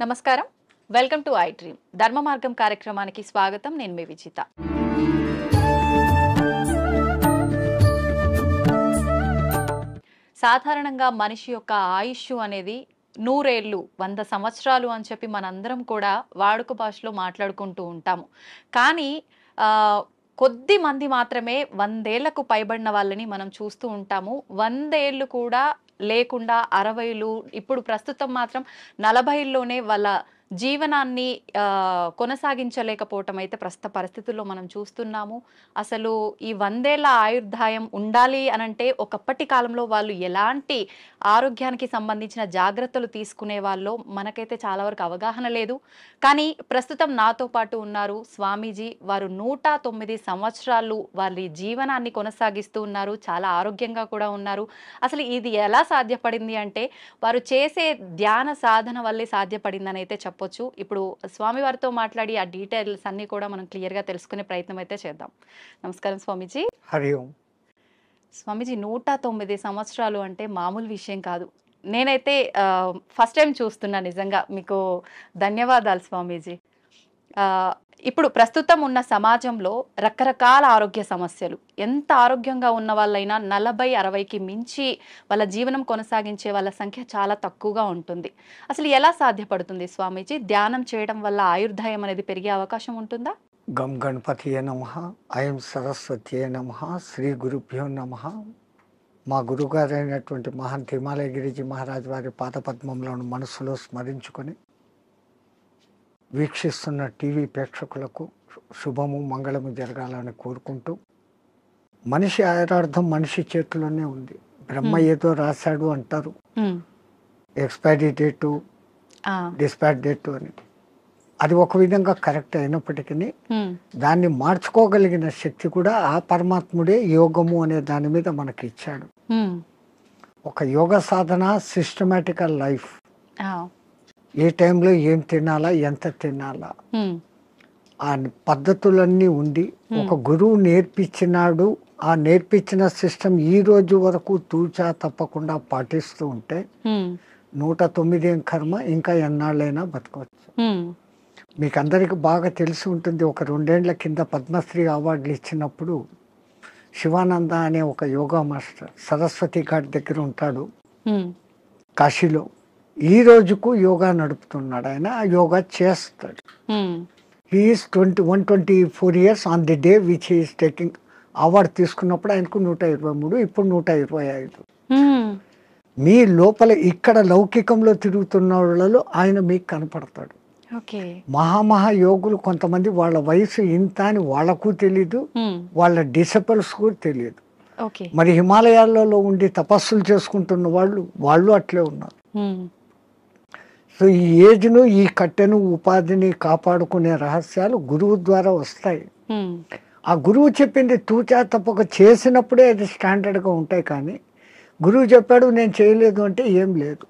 నమస్కారం. Welcome to I dream. ధర్మ మార్గం కార్యక్రమానికి స్వాగతం. నేను మీ విజిత. సాధారణంగా మనిషి యొక్క ఆయుష్ అనేది 100 ఏళ్ళు 100 సంవత్సరాలు అని చెప్పి మనందరం కూడా వాడుక భాషలో మాట్లాడుకుంటూ ఉంటాము. కానీ కొద్ది మంది మాత్రమే 100 ఏళ్లకు పైబడిన వాళ్ళని మనం చూస్తూ ఉంటాము. 100 ఏళ్ళు కూడా లేకుండా 60లు, ఇప్పుడు ప్రస్తుతం మాత్రం 40లోనే వాళ్ళ జీవనాన్ని కొనసాగించలేకపోవటం అయితే ప్రస్తుత పరిస్థితుల్లో మనం చూస్తున్నాము. అసలు ఈ 100 ఏళ్ల ఆయుర్దాయం ఉండాలి అనంటే ఒకప్పటి కాలంలో వాళ్ళు ఎలాంటి ఆరోగ్యానికి సంబంధించిన జాగ్రత్తలు తీసుకునే వాళ్ళో మనకైతే చాలా వరకు అవగాహన లేదు. కానీ ప్రస్తుతం నాతో పాటు ఉన్నారు స్వామీజీ. వారు 109 సంవత్సరాలు వారి జీవనాన్ని కొనసాగిస్తూ ఉన్నారు. చాలా ఆరోగ్యంగా కూడా ఉన్నారు. అసలు ఇది ఎలా సాధ్యపడింది అంటే వారు చేసే ధ్యాన సాధన వల్లే సాధ్యపడిందని అయితే చెప్పొచ్చు. ఇప్పుడు స్వామి వారితో మాట్లాడి ఆ డీటెయిల్స్ అన్ని కూడా మనం క్లియర్ గా తెలుసుకునే ప్రయత్నం అయితే చేద్దాం. నమస్కారం స్వామీజీ. హరి ఓం. స్వామీజీ 109 సంవత్సరాలు అంటే మామూలు విషయం కాదు. నేనైతే ఫస్ట్ టైం చూస్తున్నా. నిజంగా మీకు ధన్యవాదాలు స్వామీజీ. ఇప్పుడు ప్రస్తుతం ఉన్న సమాజంలో రకరకాల ఆరోగ్య సమస్యలు, ఎంత ఆరోగ్యంగా ఉన్న వాళ్ళైనా 40-60కి మించి వాళ్ళ జీవనం కొనసాగించే వాళ్ళ సంఖ్య చాలా తక్కువగా ఉంటుంది. అసలు ఎలా సాధ్యపడుతుంది స్వామీజీ? ధ్యానం చేయడం వల్ల ఆయుర్దాయం అనేది పెరిగే అవకాశం ఉంటుందా? గం గణపతియే నమః, ఐం సరస్వతియే నమః, శ్రీ గురుభ్యో నమః. మా గురుగారైనటువంటి మహంత్ హిమాలయ గిరిజీ మహారాజ్ వారి పాదపద్మంలోని మనసులో స్మరించుకొని వీక్షిస్తున్న టీవీ ప్రేక్షకులకు శుభము మంగళము జరగాలని కోరుకుంటూ, మనిషి ఆయురార్థం మనిషి చేతిలోనే ఉంది. బ్రహ్మ ఏదో రాశాడు అంటారు, ఎక్స్పైరీ డేటు, డిస్పాచ్ డేటు అని. అది ఒక విధంగా కరెక్ట్ అయినప్పటికీ దాన్ని మార్చుకోగలిగిన శక్తి కూడా ఆ పరమాత్ముడే యోగము అనే దాని మీద మనకి ఇచ్చాడు. ఒక యోగ సాధన, సిస్టమేటికల్ లైఫ్, ఏ టైంలో ఏం తినాలా, ఎంత తినాలా, ఆ పద్ధతులన్నీ ఉండి ఒక గురువు నేర్పించినాడు. ఆ నేర్పించిన సిస్టమ్ ఈ రోజు వరకు తూచా తప్పకుండా పాటిస్తూ ఉంటే 109 కర్మ ఇంకా ఎన్నాళ్ళైనా బతకవచ్చు. మీకు అందరికి బాగా తెలిసి ఉంటుంది, ఒక 2 ఏళ్ల కింద పద్మశ్రీ అవార్డులు ఇచ్చినప్పుడు శివానంద అనే ఒక యోగా మాస్టర్ సరస్వతి ఘాట్ దగ్గర ఉంటాడు కాశీలో. ఈ రోజుకు యోగా నడుపుతున్నాడు ఆయన. ఆ యోగా చేస్తాడు. He's 124 years on the day which he's taking. Award తీసుకున్నప్పుడు ఆయనకు 123, ఇప్పుడు 125. మీ లోపల ఇక్కడ లౌకికంలో తిరుగుతున్న వాళ్ళలో ఆయన మీకు కనపడతాడు. మహామహా యోగులు కొంతమంది వాళ్ళ వయసు ఇంత అని వాళ్ళకు తెలీదు, వాళ్ళ డిసిపుల్స్ కూడా తెలియదు. మరి హిమాలయాలలో ఉండి తపస్సులు చేసుకుంటున్న వాళ్ళు అట్లే ఉన్నారు. సో ఈ ఏజ్ను, ఈ కట్టెను, ఉపాధిని కాపాడుకునే రహస్యాలు గురువు ద్వారా వస్తాయి. ఆ గురువు చెప్పింది తూచా తప్పక చేసినప్పుడే అది స్టాండర్డ్గా ఉంటాయి. కానీ గురువు చెప్పాడు నేను చేయలేదు అంటే ఏం లేదు.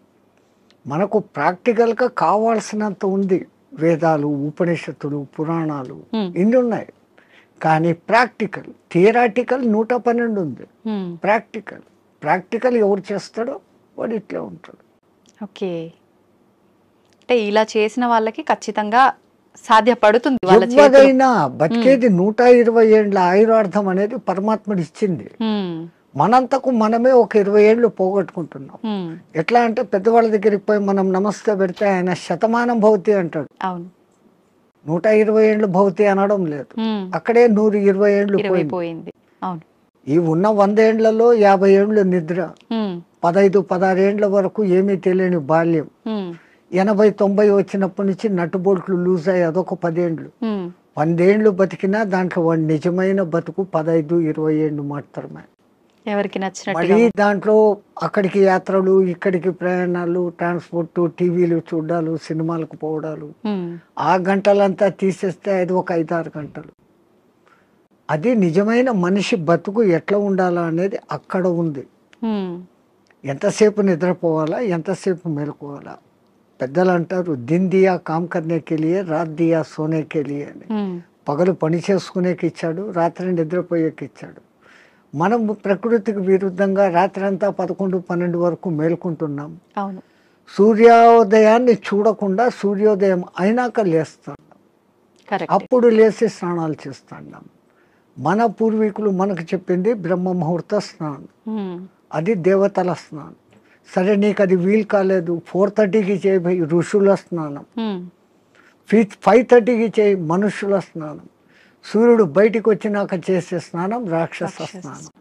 మనకు ప్రాక్టికల్గా కావాల్సినంత ఉంది. వేదాలు, ఉపనిషత్తులు, పురాణాలు ఇన్ని ఉన్నాయి. కానీ ప్రాక్టికల్, థియరాటికల్ 112 ఉంది. ప్రాక్టికల్ ఎవరు చేస్తాడో వాడు ఇట్లా ఉంటాడు. ఓకే, అంటే ఇలా చేసిన వాళ్ళకి ఖచ్చితంగా సాధ్యపడుతుంది. ఎవరైనా బతికేది 120 ఏళ్ళ ఆయురార్థం అనేది పరమాత్ముడు ఇచ్చింది. మనంతకు మనమే ఒక 20 ఏళ్ళు పోగొట్టుకుంటున్నాం. ఎట్లా అంటే పెద్దవాళ్ళ దగ్గరికి పోయి మనం నమస్తే పెడితే ఆయన శతమానం భవతి అంటాడు. 120 ఏళ్ళు భవతి అనడం లేదు. అక్కడే 120 ఏళ్ళు పోయింది. ఈ ఉన్న 100 ఏళ్లలో 50 ఏళ్ళు నిద్ర, 15-16 ఏళ్ల వరకు ఏమీ తెలియని బాల్యం, 80-90 వచ్చినప్పటి నుంచి నట్టుబోల్ట్లు లూజ్ అయ్యి అదొక 10 ఏళ్ళు. 100 ఏళ్ళు బతికినా దాంట్లో వాడి నిజమైన బతుకు 15-20 ఏళ్ళు మాత్రమే. ఎవరికి నచ్చినట్టు మళ్ళీ దాంట్లో అక్కడికి యాత్రలు, ఇక్కడికి ప్రయాణాలు, ట్రాన్స్పోర్ట్, టీవీలు చూడాలు, సినిమాలకు పోవడాలు, ఆ గంటలంతా తీసేస్తే అది ఒక 5-6 గంటలు. అది నిజమైన మనిషి బతుకు ఎట్లా ఉండాలా అనేది అక్కడ ఉంది. ఎంతసేపు నిద్రపోవాలా, ఎంతసేపు మేలుకోవాలా. పెద్దలు అంటారు దిన్ దియా కామ్ కర్నేకి లియే, రాత్ దియా సోనేకి లియే అని. పగలు పని చేసుకునేకి ఇచ్చాడు, రాత్రి నిద్రపోయేకి ఇచ్చాడు. మనం ప్రకృతికి విరుద్ధంగా రాత్రి అంతా 11-12 వరకు మేలుకుంటున్నాం. సూర్యోదయాన్ని చూడకుండా సూర్యోదయం అయినాక లేస్తాం, కరెక్ట్. అప్పుడు లేచి స్నానాలు చేస్తాం. మన పూర్వీకులు మనకు చెప్పింది బ్రహ్మ ముహూర్త స్నానం, అది దేవతల స్నానం. సరే నీకు అది వీలు కాలేదు, 4:30కి చేయి ఋషుల స్నానం, 5:30కి చేయి మనుషుల స్నానం, సూర్యుడు బయటికి వచ్చినాక చేసే స్నానం రాక్షస స్నానం.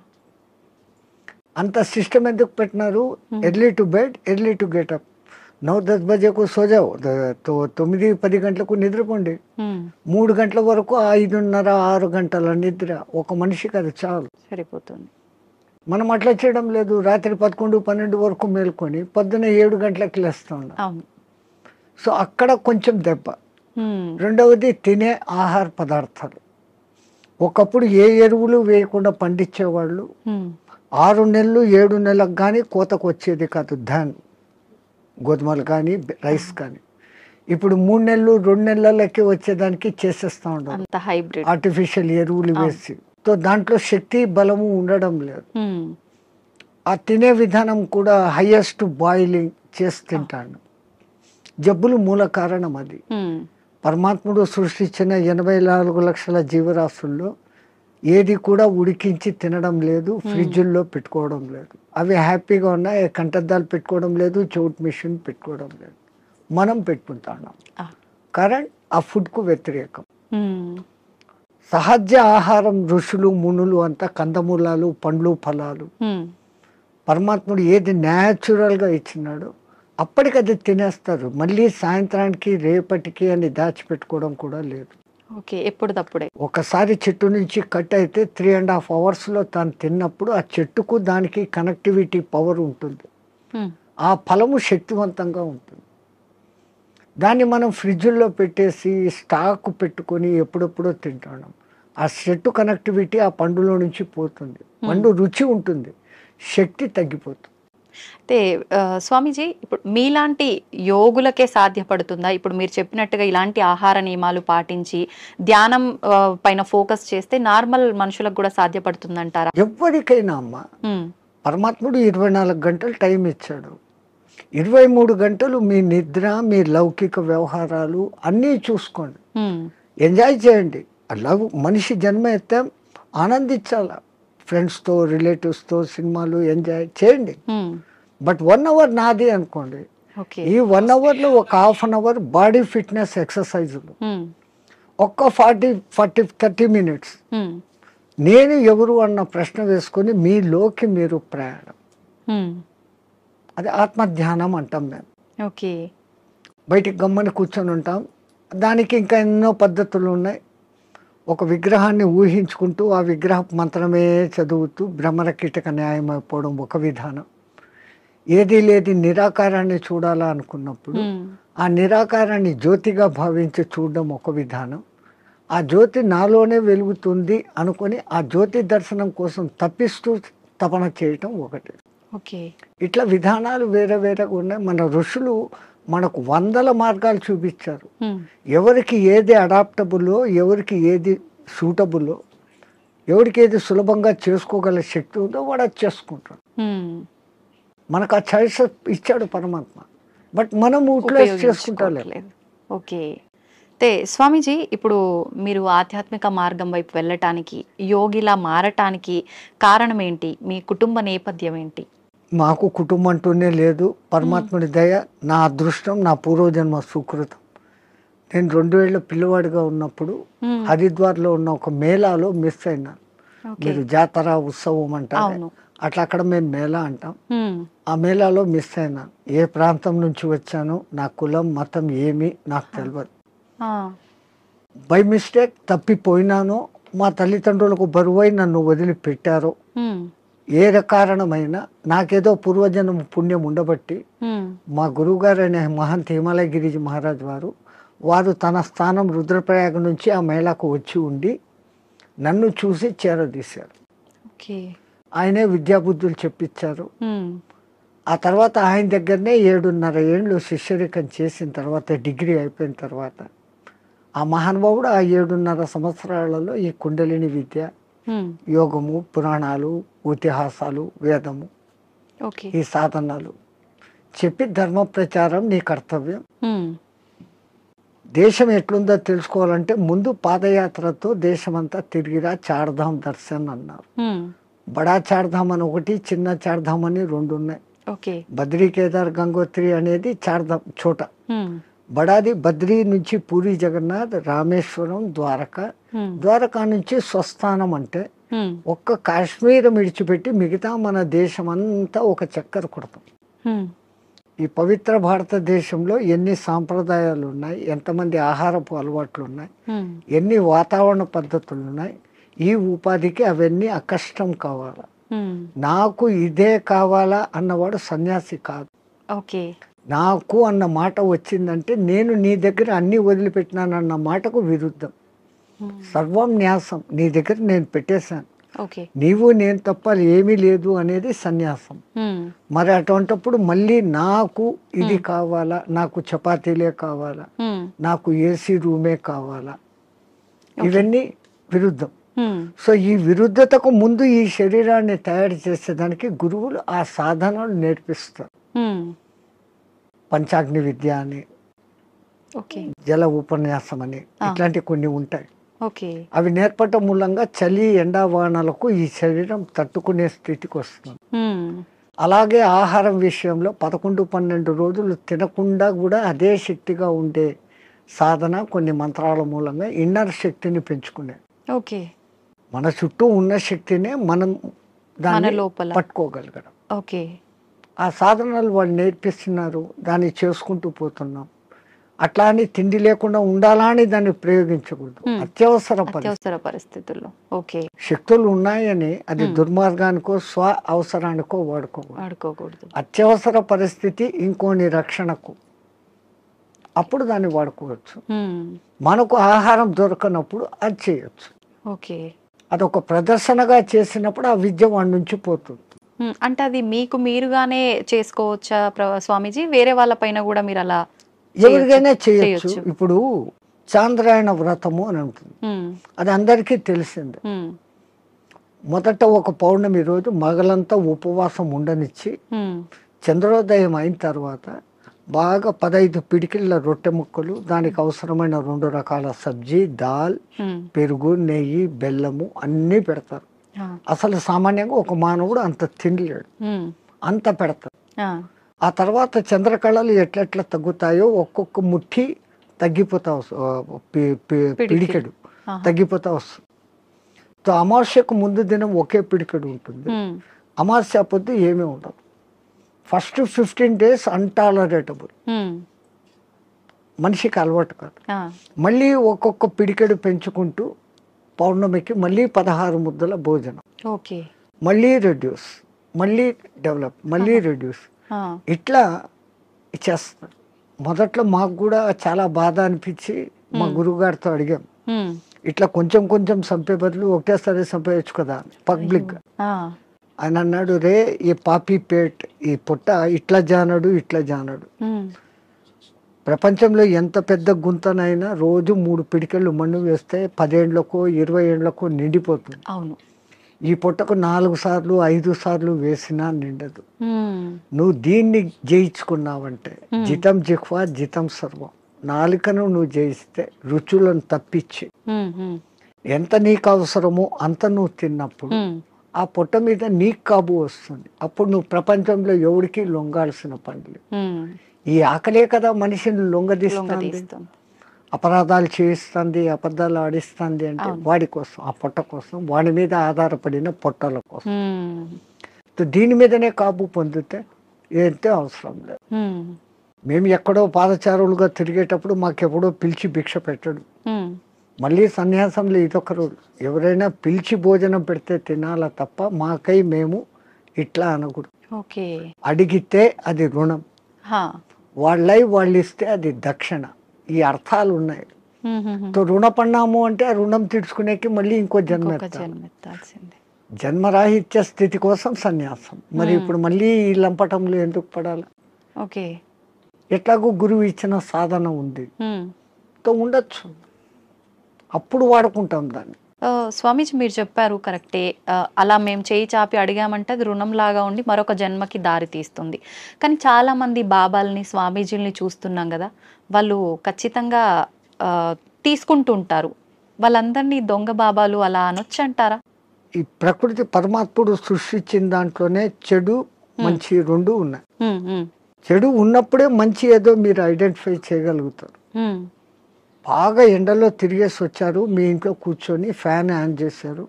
అంత సిస్టమ్ ఎందుకు పెట్టినారు? Early to bed, early to get up. 9-10 బజేకు సోజావు, 9-10 గంటలకు నిద్రపోండి. 3 గంటల వరకు 5:30-6 గంటల నిద్ర ఒక మనిషికి అది చాలు, సరిపోతుంది. మనం అట్లా చేయడం లేదు. రాత్రి 11-12 వరకు మేల్కొని పొద్దున్న 7 గంటలకు లేస్తా ఉన్నాం. సో అక్కడ కొంచెం దెబ్బ. రెండవది తినే ఆహార పదార్థాలు. ఒకప్పుడు ఏ ఎరువులు వేయకుండా పండించేవాళ్ళు. 6 నెలలు 7 నెలలకు కానీ కోతకు వచ్చేది కాదు ధాన్, గోధుమలు కానీ రైస్ కానీ. ఇప్పుడు 3 నెలలు 2 నెలలకి వచ్చేదానికి చేసేస్తా ఉంటాం ఆర్టిఫిషియల్ ఎరువులు వేసి. సో దాంట్లో శక్తి బలము ఉండడం లేదు. ఆ తినే విధానం కూడా హైయెస్ట్ బాయిలింగ్ చేసి తింటాను. జబ్బులు మూల కారణం అది. పరమాత్ముడు సృష్టించిన 84 లక్షల జీవరాశుల్లో ఏది కూడా ఉడికించి తినడం లేదు, ఫ్రిడ్జుల్లో పెట్టుకోవడం లేదు. అవి హ్యాపీగా ఉన్నాయి, కంటద్దాలు పెట్టుకోవడం లేదు, చోట్ మిషన్ పెట్టుకోవడం లేదు. మనం పెట్టుకుంటున్నాం. కరెంట్ ఆ ఫుడ్కు వ్యతిరేకం. సహజ ఆహారం ఋషులు మునులు అంతా కందమూలాలు, పండ్లు, ఫలాలు. పరమాత్ముడు ఏది న్యాచురల్గా ఇచ్చినాడో అప్పటికది తినేస్తారు. మళ్ళీ సాయంత్రానికి రేపటికి అని దాచిపెట్టుకోవడం కూడా లేదు. ఓకే, ఎప్పుడు తప్పుడే. ఒకసారి చెట్టు నుంచి కట్ అయితే 3.5 అవర్స్లో తాను తిన్నప్పుడు ఆ చెట్టుకు దానికి కనెక్టివిటీ పవర్ ఉంటుంది. ఆ ఫలము శక్తివంతంగా ఉంటుంది. దాన్ని మనం ఫ్రిడ్జ్లో పెట్టేసి స్టాక్ పెట్టుకొని ఎప్పుడెప్పుడో తింటున్నాం. ఆ చెట్టు కనెక్టివిటీ ఆ పండులో నుంచి పోతుంది. పండు రుచి ఉంటుంది, శక్తి తగ్గిపోతుంది. అయితే స్వామీజీ, ఇప్పుడు మీలాంటి యోగులకే సాధ్యపడుతుందా? ఇప్పుడు మీరు చెప్పినట్టుగా ఇలాంటి ఆహార నియమాలు పాటించి ధ్యానం పైన ఫోకస్ చేస్తే నార్మల్ మనుషులకు కూడా సాధ్యపడుతుందంటారా? ఎవరికైనా అమ్మ, పరమాత్ముడు 24 గంటలు టైం ఇచ్చాడు. 23 గంటలు మీ నిద్ర, మీ లౌకిక వ్యవహారాలు అన్నీ చూసుకోండి, ఎంజాయ్ చేయండి. మనిషి జన్మ ఎత్తాం, ఆనందించాల. ఫ్రెండ్స్తో, రిలేటివ్స్తో సినిమాలు ఎంజాయ్ చేయండి. బట్ 1 అవర్ నాది అనుకోండి. ఈ 1 అవర్లో ఒక half an hour body fitness ఎక్సర్సైజులు, ఒక్క 40-30 మినిట్స్ నేను ఎవరు అన్న ప్రశ్న వేసుకొని మీలోకి మీరు ప్రయాణం. అది ఆత్మధ్యానం అంటాం మేము. ఓకే, బయటికి గమ్మని కూర్చొని ఉంటాం. దానికి ఇంకా ఎన్నో పద్ధతులు ఉన్నాయి. ఒక విగ్రహాన్ని ఊహించుకుంటూ ఆ విగ్రహ మంత్రమే చదువుతూ భ్రమర కీటక న్యాయం అయిపోవడం ఒక విధానం. ఏది లేది నిరాకారాన్ని చూడాలా అనుకున్నప్పుడు ఆ నిరాకారాన్ని జ్యోతిగా భావించి చూడడం ఒక విధానం. ఆ జ్యోతి నాలోనే వెలుగుతుంది అనుకొని ఆ జ్యోతి దర్శనం కోసం తప్పిస్తూ తపన చేయటం ఒకటి. ఓకే, ఇట్లా విధానాలు వేరే వేరేగా ఉన్నాయి. మన ఋషులు మనకు 100 మార్గాలు చూపించారు. ఎవరికి ఏది అడాప్టబుల్లో, ఎవరికి ఏది సూటబుల్లో, ఎవరికి ఏది సులభంగా చేసుకోగల శక్తి ఉందో వాడు అది చేసుకుంటాడు. మనకు ఆ చాయిస్ ఇచ్చాడు పరమాత్మ, బట్ మనం యూటిలైజ్ చేసుకుంటలేదు. ఓకే, అయితే స్వామీజీ, ఇప్పుడు మీరు ఆధ్యాత్మిక మార్గం వైపు వెళ్ళటానికి, యోగిలా మారటానికి కారణం ఏంటి? మీ కుటుంబ నేపథ్యం ఏంటి? మాకు కుటుంబం అంటూనే లేదు. పరమాత్ముడి దయ, నా అదృష్టం, నా పూర్వజన్మ సుకృతం. నేను 2000 పిల్లవాడిగా ఉన్నప్పుడు హరిద్వార్లో ఉన్న ఒక మేళాలో మిస్ అయినాను. మీరు జాతర ఉత్సవం అంటారు, అట్లా అక్కడ మేము మేళా అంటాం. ఆ మేళాలో మిస్ అయినాను. ఏ ప్రాంతం నుంచి వచ్చానో, నా కులం మతం ఏమి నాకు తెలియదు. బై మిస్టేక్ తప్పిపోయినానో, మా తల్లిదండ్రులకు బరువై నన్ను వదిలిపెట్టారో, ఏ కారణమైనా నాకేదో పూర్వజన్మ పుణ్యం ఉండబట్టి మా గురువు గారు అనే మహంత్ హిమాలయ గిరిజీ మహారాజ్ వారు తన స్థానం రుద్రప్రయాగ నుంచి ఆ మేళాకు వచ్చి ఉండి నన్ను చూసి చేరదీశారు. ఆయనే విద్యాబుద్ధులు చెప్పించారు. ఆ తర్వాత ఆయన దగ్గరనే 7.5 ఏళ్ళు శిష్యరికం చేసిన తర్వాత, డిగ్రీ అయిపోయిన తర్వాత ఆ మహానుభావుడు ఆ 7.5 సంవత్సరాలలో ఈ కుండలిని విద్య, యోగము, పురాణాలు, ఇతిహాసాలు, వేదము, ఈ సాధనాలు చెప్పి ధర్మ ప్రచారం నీ కర్తవ్యం. ఉమ్, దేశం ఎట్లుందో తెలుసుకోవాలంటే ముందు పాదయాత్రతో దేశమంతా తిరిగిరా, చార్ధామ్ దర్శన్ అన్నారు. ఉమ్, బడా చార్ధామ్ అని ఒకటి, చిన్న చార్ధామ్ అని రెండు ఉన్నాయి. ఓకే. బద్రీ, కేదార్, గంగోత్రి అనేది చార్ధామ్ చోట. ఉమ్, బడాది బద్రీ నుంచి పూరి జగన్నాథ్, రామేశ్వరం, ద్వారకా. ఉమ్, ద్వారకా నుంచి స్వస్థానం అంటే ఉమ్, ఒక్క కాశ్మీర్ విడిచిపెట్టి మిగతా మన దేశం అంతా ఒక చక్కర కొడతాం. ఉమ్, ఈ పవిత్ర భారతదేశంలో ఎన్ని సాంప్రదాయాలు ఉన్నాయి, ఎంతమంది ఆహారపు అలవాట్లు ఉన్నాయి, ఉమ్, ఎన్ని వాతావరణ పద్ధతులు ఉన్నాయి. ఈ ఉపాధికి అవన్నీ అకష్టం కావాలా. ఉమ్, నాకు ఇదే కావాలా అన్నవాడు సన్యాసి కాదు. ఓకే. నాకు అన్న మాట వచ్చిందంటే నేను నీ దగ్గర అన్ని వదిలిపెట్టినానన్న మాటకు విరుద్ధం. ఉమ్, సర్వం న్యాసం, నీ దగ్గర నేను పెట్టేశాను, ఓకే. నీవు నేను తప్ప ఏమీ లేదు అనేది సన్యాసం. ఉమ్, మరి అటువంటిప్పుడు మళ్ళీ నాకు ఇది కావాలా, నాకు చపాతీలే కావాలా, ఉమ్, నాకు ఏసీ రూమే కావాలా, ఇవన్నీ విరుద్ధం. ఉమ్, సో ఈ విరుద్ధతకు ముందు ఈ శరీరాన్ని తయారు చేసేదానికి గురువులు ఆ సాధనలు నేర్పిస్తారు. ఉమ్, పంచాగ్ని విద్య అని, ఓకే. జల ఉపన్యాసం అని, ఇట్లాంటి కొన్ని ఉంటాయి. ఓకే. అవి నేర్పటం మూలంగా చలి ఎండావానలకు ఈ శరీరం తట్టుకునే స్థితికి వస్తుంది. ఉమ్, అలాగే ఆహారం విషయంలో 11-12 రోజులు తినకుండా కూడా అదే శక్తిగా ఉండే సాధన కొన్ని మంత్రాల మూలంగా ఇన్నర్ శక్తిని పెంచుకునే. ఓకే. మన చుట్టూ ఉన్న శక్తినే మనం మన దాన్ని లోపల. పట్టుకోగలగడం. ఓకే. ఆ సాధనలు వాళ్ళు నేర్పిస్తున్నారు, దాన్ని చేసుకుంటూ పోతున్నాం. అట్లా అని తిండి లేకుండా ఉండాలా అని దాన్ని ప్రయోగించకూడదు. అత్యవసర అత్యవసర పరిస్థితుల్లో. ఓకే. శక్తులు ఉన్నాయని అది దుర్మార్గానికో స్వ అవసరానికో వాడుకోకూడదు. అత్యవసర పరిస్థితి ఇంకోని రక్షణకు, అప్పుడు దాన్ని వాడుకోవచ్చు. ఉమ్, మనకు ఆహారం దొరకనప్పుడు అది చేయొచ్చు. ఓకే. అదొక ప్రదర్శనగా చేసినప్పుడు ఆ విద్య వాడి నుంచి పోతుంది. ఉమ్, అంటే అది మీకు మీరుగానే చేసుకోవచ్చా స్వామీజీ? వేరే వాళ్ళ పైన కూడా మీరు అలా ఎవరికైనా చేయొచ్చు. ఇప్పుడు చాంద్రాయణ వ్రతము అని ఉంటుంది, ఉమ్, అది అందరికీ తెలిసిందే. ఉమ్, మొదట ఒక పౌర్ణమి రోజు మగలంతా ఉపవాసం ఉండనిచ్చి ఉమ్, చంద్రోదయం అయిన తర్వాత బాగా 15 పిడికిళ్ళ రొట్టె ముక్కలు, దానికి అవసరమైన 2 రకాల సబ్జీ, దాల్, ఉమ్, పెరుగు, నెయ్యి, బెల్లము అన్నీ పెడతారు. ఆ, అసలు సామాన్యంగా ఒక మానవుడు అంత తినలేడు, ఉమ్, అంత పెడతారు. ఆ, ఆ తర్వాత చంద్రకళలు ఎట్లెట్లా తగ్గుతాయో ఒక్కొక్క ముఠి తగ్గిపోతా పిడికెడు ఆహా. తగ్గిపోతా వస్తుంది. సో అమావాస్యకు ముందు దినం ఒకే పిడికెడు ఉంటుంది, ఉమ్, అమావాస్య పొద్దు ఏమీ ఉండదు. ఫస్ట్ 15 days అన్టాలరేటబుల్, ఉమ్, మనిషికి అలవాటు కాదు. ఆ, మళ్ళీ ఒక్కొక్క పిడికెడు పెంచుకుంటూ పౌర్ణమికి మళ్ళీ 16 ముద్దల భోజనం, ఓకే. మళ్ళీ రెడ్యూస్, మళ్ళీ డెవలప్, మళ్ళీ రెడ్యూస్, ఆ, ఇట్లా చేస్తారు. మొదట్లో మాకు కూడా చాలా బాధ అనిపించి మా గురువుగారితో అడిగాం, ఉమ్, ఇట్లా కొంచెం కొంచెం చంపే బదులు ఒకటేసారి చంపేయచ్చు కదా పబ్లిక్గా. ఆ, ఆయన అన్నాడు, రే ఈ పాపీ పేట్, ఈ పొట్ట ఇట్లా జానడు ఇట్లా జానడు. ఉమ్, ప్రపంచంలో ఎంత పెద్ద గుంతనైనా రోజు 3 పిడికెళ్ళు మన్ను వేస్తే 10 ఏళ్లకో 20 ఏళ్లకో నిండిపోతుంది. అవును. ఈ పొట్టకు 4 సార్లు 5 సార్లు వేసినా నిండదు. ఉమ్, నువ్వు దీన్ని జయించుకున్నావంటే జితం జిహ్వా జితం సర్వం, నాలుకను నువ్వు జయిస్తే రుచులను తప్పించి ఉమ్, ఉమ్, ఎంత నీకు అవసరమో అంత నువ్వు తిన్నప్పుడు ఉమ్, ఆ పొట్ట మీద నీకు కాబు వస్తుంది. అప్పుడు నువ్వు ప్రపంచంలో ఎవరికి లొంగాల్సిన పని లేదు. ఉమ్, ఈ ఆకలే కదా మనిషిని లొంగదీస్తుంది, లొంగదీస్తుంది. అపరాధాలు చేయిస్తుంది, అబద్ధాలు ఆడిస్తుంది. అంటే వాడి కోసం, ఆ పొట్ట కోసం, వాడి మీద ఆధారపడిన పొట్టల కోసం. ఉమ్, దీని మీదనే కాబు పొందితే ఏంటే అవసరం లేదు. ఉమ్, మేము ఎక్కడో పాదచారులుగా తిరిగేటప్పుడు మాకెప్పుడో పిలిచి భిక్ష పెట్టడు. ఉమ్, మళ్ళీ సన్యాసంలో ఇదొక రోజు, ఎవరైనా పిలిచి భోజనం పెడితే తినాలా తప్ప మాకై మేము ఇట్లా అనకూడదు. ఓకే. అడిగితే అది రుణం, హా. వాళ్ళై వాళ్ళు ఇస్తే అది దక్షిణ. ఈ అర్థాలు ఉన్నాయి. ఉమ్, ఉమ్, ఉమ్. తో రుణపడినాము అంటే ఆ రుణం తీర్చుకునేకి మళ్ళీ ఇంకో జన్మ ఇంకొక ఎత్తాలి. జన్మ ఎత్తాల్సిందే. జన్మరాహిత్య స్థితి కోసం సన్యాసం. మరి ఇప్పుడు మళ్ళీ ఈ లంపటంలో ఎందుకు పడాలి? ఓకే. ఎట్లాగో గురువు ఇచ్చిన సాధన ఉంది, ఉమ్, తో ఉండొచ్చు, అప్పుడు వాడుకుంటాం దాన్ని. స్వామీజీ మీరు చెప్పారు కరెక్టే. అలా మేము చేయి చాపి అడిగామంటే అది రుణంలాగా ఉండి మరొక జన్మకి దారి తీస్తుంది. కానీ చాలామంది బాబాల్ని, స్వామీజీలని చూస్తున్నాం గదా! వాళ్ళు ఖచ్చితంగా తీసుకుంటూ ఉంటారు. వాళ్ళందరినీ దొంగ బాబాలు అలా అనొచ్చంటారా? ఈ ప్రకృతి పరమాత్ముడు సృష్టించిన దాంట్లోనే చెడు మంచి రెండు ఉన్నాయి. హ్మ్. హ్మ్. చెడు ఉన్నప్పుడే మంచి ఏదో మీరు ఐడెంటిఫై చేయగలుగుతారు. హ్మ్. బాగా ఎండలో తిరిగేసి వచ్చారు, మీ ఇంట్లో కూర్చొని ఫ్యాన్ ఆన్ చేశారు,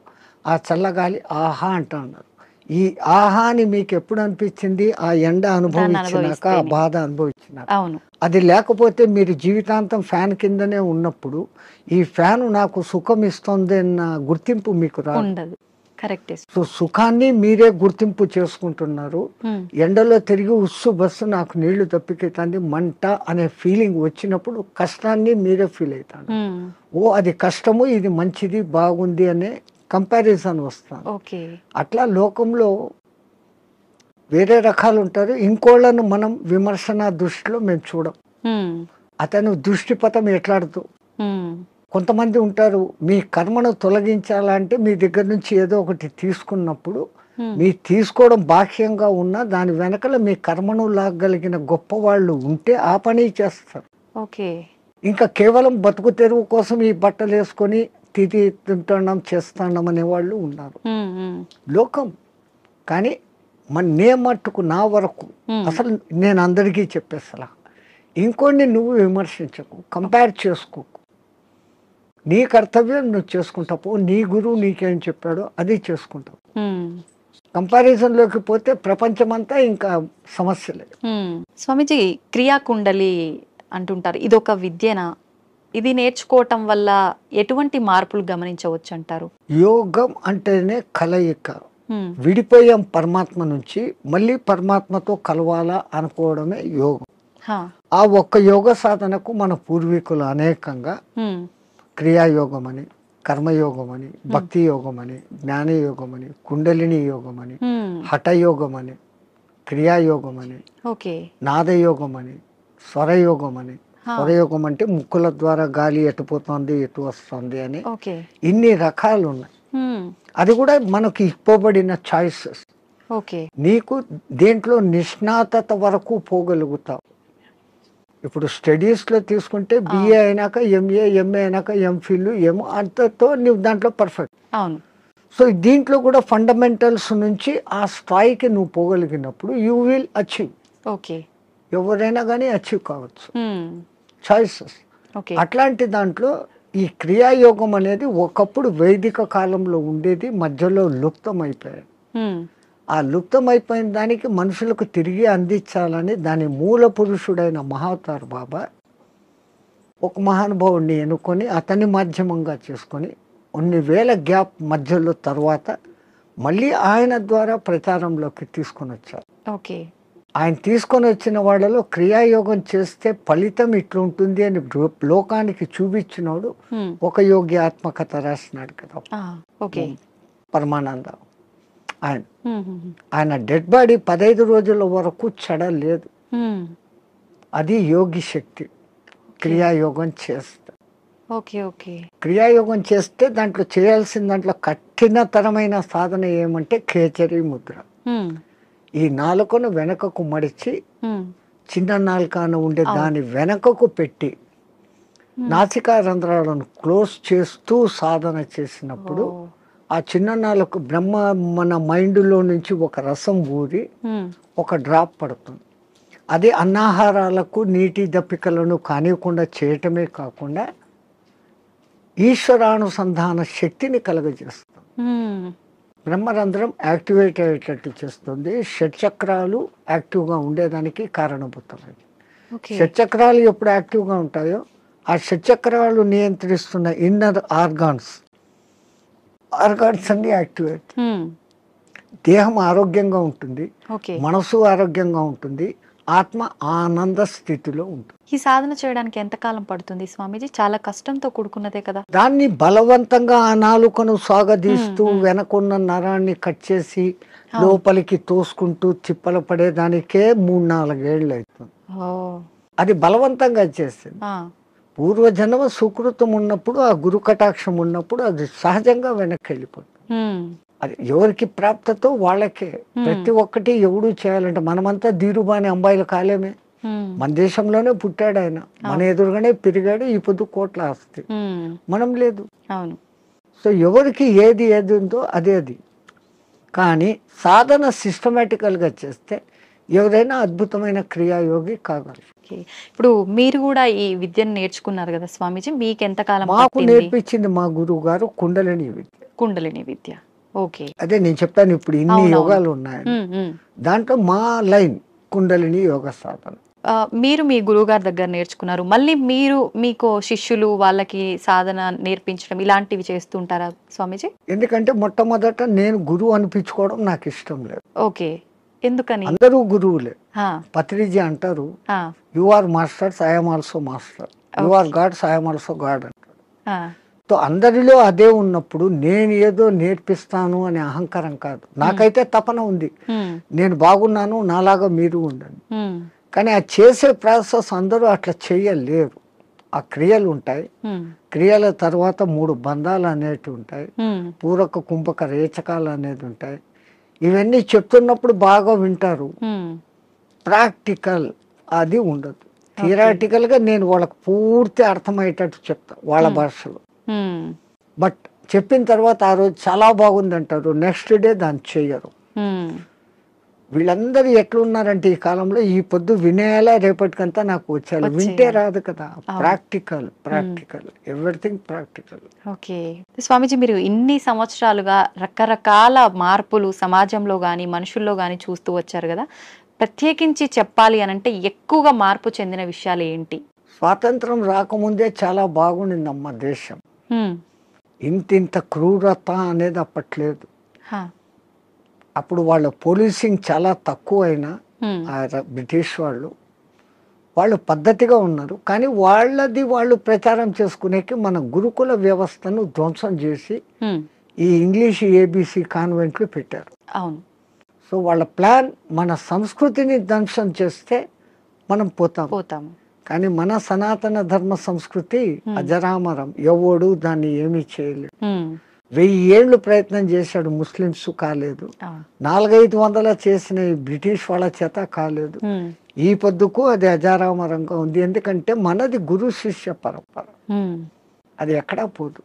ఆ చల్లగాలి ఆహా అంటున్నారు. ఈ ఆహా అని మీకు ఎప్పుడు అనిపించింది? ఆ ఎండ అనుభవించినాక, ఆ బాధ అనుభవించినాక. అవును. అది లేకపోతే మీరు జీవితాంతం ఫ్యాన్ కిందనే ఉన్నప్పుడు ఈ ఫ్యాన్ నాకు సుఖం ఇస్తుంది అన్న గుర్తింపు మీకు రాదు. ఉండదు. కరెక్టే. సో సుఖాన్ని మీరే గుర్తింపు చేసుకుంటున్నారు. ఎండలో తిరిగి ఉస్సు బస్సు నాకు నీళ్లు తప్పికెత్తంది మంట అనే ఫీలింగ్ వచ్చినప్పుడు కష్టాన్ని మీరే ఫీల్ అవుతాడు. ఓ అది కష్టము, ఇది మంచిది, బాగుంది అనే కంపారిజన్ వస్తాను. ఓకే. అట్లా లోకంలో వేరే రకాలు ఉంటారు. ఇంకోళ్ళను మనం విమర్శన దృష్టిలో మేము చూడం. అతను దృష్టిపథం ఎట్లాడుతూ కొంతమంది ఉంటారు, మీ కర్మను తొలగించాలంటే మీ దగ్గర నుంచి ఏదో ఒకటి తీసుకున్నప్పుడు మీ తీసుకోవడం బాహ్యంగా ఉన్నా దాని వెనకల మీ కర్మను లాగలిగిన గొప్ప వాళ్ళు ఉంటే ఆ పని చేస్తారు. ఓకే. ఇంకా కేవలం బతుకు తెరువు కోసం ఈ బట్టలు వేసుకొని తిది తింటున్నాం చేస్తున్నాం అనే వాళ్ళు ఉన్నారు లోకం. కానీ నే మట్టుకు నా వరకు అసలు నేను అందరికీ చెప్పేస్తా, ఇంకోటి నువ్వు విమర్శించకు, కంపేర్ చేసుకోకు. నీ కర్తవ్యం నువ్వు చేసుకుంటావు, నీ గురువు నీకేం చెప్పాడో అది చేసుకుంటావు. కంపారిజన్లోకి పోతే ప్రపంచమంతా ఇంకా సమస్యలే. స్వామీజీ, క్రియాకుండలి అంటుంటారు, ఇది ఒక విద్యనా? ఇది నేర్చుకోవటం వల్ల ఎటువంటి మార్పులు గమనించవచ్చు అంటారు? యోగం అంటేనే కలయిక. విడిపోయాం పరమాత్మ నుంచి, మళ్ళీ పరమాత్మతో కలవాలా అనుకోవడమే యోగం. ఆ ఒక్క యోగ సాధనకు మన పూర్వీకులు అనేకంగా క్రియాయోగం అని, కర్మయోగం అని, భక్తి యోగం అని, జ్ఞానయోగం అని, కుండలిని యోగం అని, హఠయోగం అని, క్రియాయోగం అని, నాదయోగం అని, స్వరయోగం అని. స్వరయోగం అంటే ముక్కుల ద్వారా గాలి ఎటు పోతుంది ఎటు వస్తుంది అని ఇన్ని రకాలు ఉన్నాయి. అది కూడా మనకి ఇవ్వబడిన చాయిసెస్. నీకు దేంట్లో నిష్ణాతత వరకు పోగలుగుతావు. ఇప్పుడు స్టడీస్లో తీసుకుంటే బిఏ అయినాక ఎంఏ, ఎంఏ అయినాక ఎంఫిల్, అంతతో నువ్వు దాంట్లో పర్ఫెక్ట్. సో దీంట్లో కూడా ఫండమెంటల్స్ నుంచి ఆ స్థాయికి నువ్వు పోగలిగినప్పుడు యూ విల్ అచీవ్. ఎవరైనా కానీ అచీవ్ కావచ్చు. చాయిసెస్. అట్లాంటి దాంట్లో ఈ క్రియాయోగం అనేది ఒకప్పుడు వైదిక కాలంలో ఉండేది, మధ్యలో లుప్తం అయిపోయాయి. ఆ లుప్తం అయిపోయిన దానికి మనుషులకు తిరిగి అందించాలని దాని మూల పురుషుడైన మహావతార్ బాబా ఒక మహానుభావుడిని ఎన్నుకొని అతని మాధ్యమంగా చేసుకొని కొన్ని వేల గ్యాప్ మధ్యలో తర్వాత మళ్ళీ ఆయన ద్వారా ప్రచారంలోకి తీసుకొని వచ్చారు. ఆయన తీసుకొని వచ్చిన వాళ్ళలో క్రియాయోగం చేస్తే ఫలితం ఇట్లుంటుంది అని లోకానికి చూపించినోడు ఒక యోగి ఆత్మకథ రాసినాడు కదా, పరమానంద. ఆయన డెడ్ బాడీ 15 రోజుల వరకు చెడలేదు. అది యోగి శక్తి. క్రియాయోగం చేస్తే క్రియాయోగం చేస్తే దాంట్లో చేయాల్సిన దాంట్లో కఠినతరమైన సాధన ఏమంటే ఖేచరీ ముద్ర. ఈ నాలుకను వెనకకు మడిచి చిన్న నాలుకను ఉండే దాని వెనకకు పెట్టి నాసికా రంధ్రాలను క్లోజ్ చేస్తూ సాధన చేసినప్పుడు ఆ చిన్న నాలుక బ్రహ్మ మన మైండ్లో నుంచి ఒక రసం ఊరి ఒక డ్రాప్ పడుతుంది. అది అన్నాహారాలకు నీటి దప్పికలను కానివ్వకుండా చేయటమే కాకుండా ఈశ్వరానుసంధాన శక్తిని కలుగజేస్తుంది. బ్రహ్మరంధ్రం యాక్టివేట్ అయ్యేటట్టు చేస్తుంది. షట్చక్రాలు యాక్టివ్గా ఉండేదానికి కారణభూతమైంది. షట్చక్రాలు ఎప్పుడు యాక్టివ్గా ఉంటాయో ఆ షట్చక్రాలు నియంత్రిస్తున్న ఇన్నర్ ఆర్గాన్స్ అన్ని యాక్టివేట్. దేహం ఆరోగ్యంగా ఉంటుంది, మనసు ఆరోగ్యంగా ఉంటుంది, ఆత్మ ఆనంద స్థితిలో ఉంటుంది. ఈ సాధన చేయడానికి ఎంత కాలం పడుతుంది స్వామీజీ? చాలా కష్టంతో కూడుకున్నదే కదా. దాన్ని బలవంతంగా ఆ నాలుకను సాగదీస్తూ వెనకున్న నరాన్ని కట్ చేసి లోపలికి తోసుకుంటూ తిప్పలు పడేదానికే 3-4 ఏళ్ళు అవుతుంది. అది బలవంతంగా చేసింది. పూర్వజన్మ సుకృతం ఉన్నప్పుడు, ఆ గురు కటాక్షం ఉన్నప్పుడు అది సహజంగా వెనక్కి వెళ్ళిపోతుంది. అది ఎవరికి ప్రాప్తతో వాళ్ళకే. ప్రతి ఒక్కటి ఎవడు చేయాలంటే మనమంతా ధీరుబాని అంబాయిలు కాలేమే. మన దేశంలోనే పుట్టాడు ఆయన, మన ఎదురుగానే పెరిగాడు, ఈ పొద్దు కోట్ల ఆస్తి. మనం లేదు. అవును. సో ఎవరికి ఏది ఏది ఉందో అదే అది. కానీ సాధన సిస్టమేటికల్గా చేస్తే ఎవరైనా అద్భుతమైన క్రియాయోగి కాగలరు. ఇప్పుడు మీరు కూడా ఈ విద్యను నేర్చుకున్నారు కదా స్వామీజీ, మీకు ఎంతకాలం మాకు నేర్పించింది మా గురువు గారు కుండలిని విద్య. కుండలిని విద్య. ఓకే. అదే నేను చెప్పాను ఇప్పుడు ఇన్ని యోగాలు ఉన్నాయని. దాంట్లో మా లైన్ కుండలిని యోగ సాధన. మీరు మీ గురువు గారి దగ్గర నేర్చుకున్నారు, మళ్ళీ మీరు మీకు శిష్యులు వాళ్ళకి సాధన నేర్పించడం ఇలాంటివి చేస్తుంటారా స్వామీజీ? ఎందుకంటే మొట్టమొదట నేను గురువు అనిపించుకోవడం నాకు ఇష్టం లేదు. ఓకే. ఎందుకని? అందరూ గురువులే. పత్రిజీ అంటారు, you are masters, I'm also master, you are gods, I'm also god అంటారు. సో అందరిలో అదే ఉన్నప్పుడు నేను ఏదో నేర్పిస్తాను అనే అహంకారం కాదు. నాకైతే తపన ఉంది, నేను బాగున్నాను, నాలాగా మీరు ఉండండి. కానీ ఆ చేసే ప్రాసెస్ అందరూ అట్లా చేయలేరు. ఆ క్రియలు ఉంటాయి, క్రియల తర్వాత 3 బంధాలు అనేటివి ఉంటాయి, పూరక కుంభక రేచకాలు అనేది ఉంటాయి. ఇవన్నీ చెప్తున్నప్పుడు బాగా వింటారు, ప్రాక్టికల్ అది ఉండదు. థియరాటికల్ గా నేను వాళ్ళకి పూర్తి అర్థమయ్యేటట్టు చెప్తా వాళ్ళ భాషలో. బట్ చెప్పిన తర్వాత ఆ రోజు చాలా బాగుంది అంటారు, నెక్స్ట్ డే దాన్ని చెయ్యరు. వీళ్ళందరూ ఎట్లున్నారంటే ఈ కాలంలో ఈ పొద్దు వినేలా రేపటికంతా నాకు వచ్చారు, వింటే రాదు కదా. Practical, practical, everything practical. Okay Swamiji, మీరు ఇన్ని సంవత్సరాలుగా రకరకాల మార్పులు సమాజంలో కానీ మనుషుల్లో కానీ చూస్తూ వచ్చారు కదా, ప్రత్యేకించి చెప్పాలి అని అంటే ఎక్కువగా మార్పు చెందిన విషయాలు ఏంటి? స్వాతంత్రం రాకముందే చాలా బాగుండిందమ్మ దేశం. ఇంత క్రూరత అనేది అప్పట్లేదు. అప్పుడు వాళ్ళ పోలీసింగ్ చాలా తక్కువ అయినా బ్రిటిష్ వాళ్ళు పద్ధతిగా ఉన్నారు. కానీ వాళ్ళది వాళ్ళు ప్రచారం చేసుకునేకి మన గురుకుల వ్యవస్థను ధ్వంసం చేసి ఈ ఇంగ్లీష్ ఏబిసి కాన్వెంట్లు పెట్టారు. సో వాళ్ళ ప్లాన్ మన సంస్కృతిని ధ్వంసం చేస్తే మనం పోతాం. కానీ మన సనాతన ధర్మ సంస్కృతి అజరామరం, ఎవడు దాన్ని ఏమీ చేయలేదు. 1000 ఏళ్ళు ప్రయత్నం చేశాడు, ముస్లిమ్స్ కాలేదు. 400-500 చేసిన బ్రిటిష్ వాళ్ళ చేత కాలేదు. ఈ పొద్దుకు అది అజారామరంగా ఉంది. ఎందుకంటే మనది గురు శిష్య పరంపర, అది ఎక్కడా పోదు.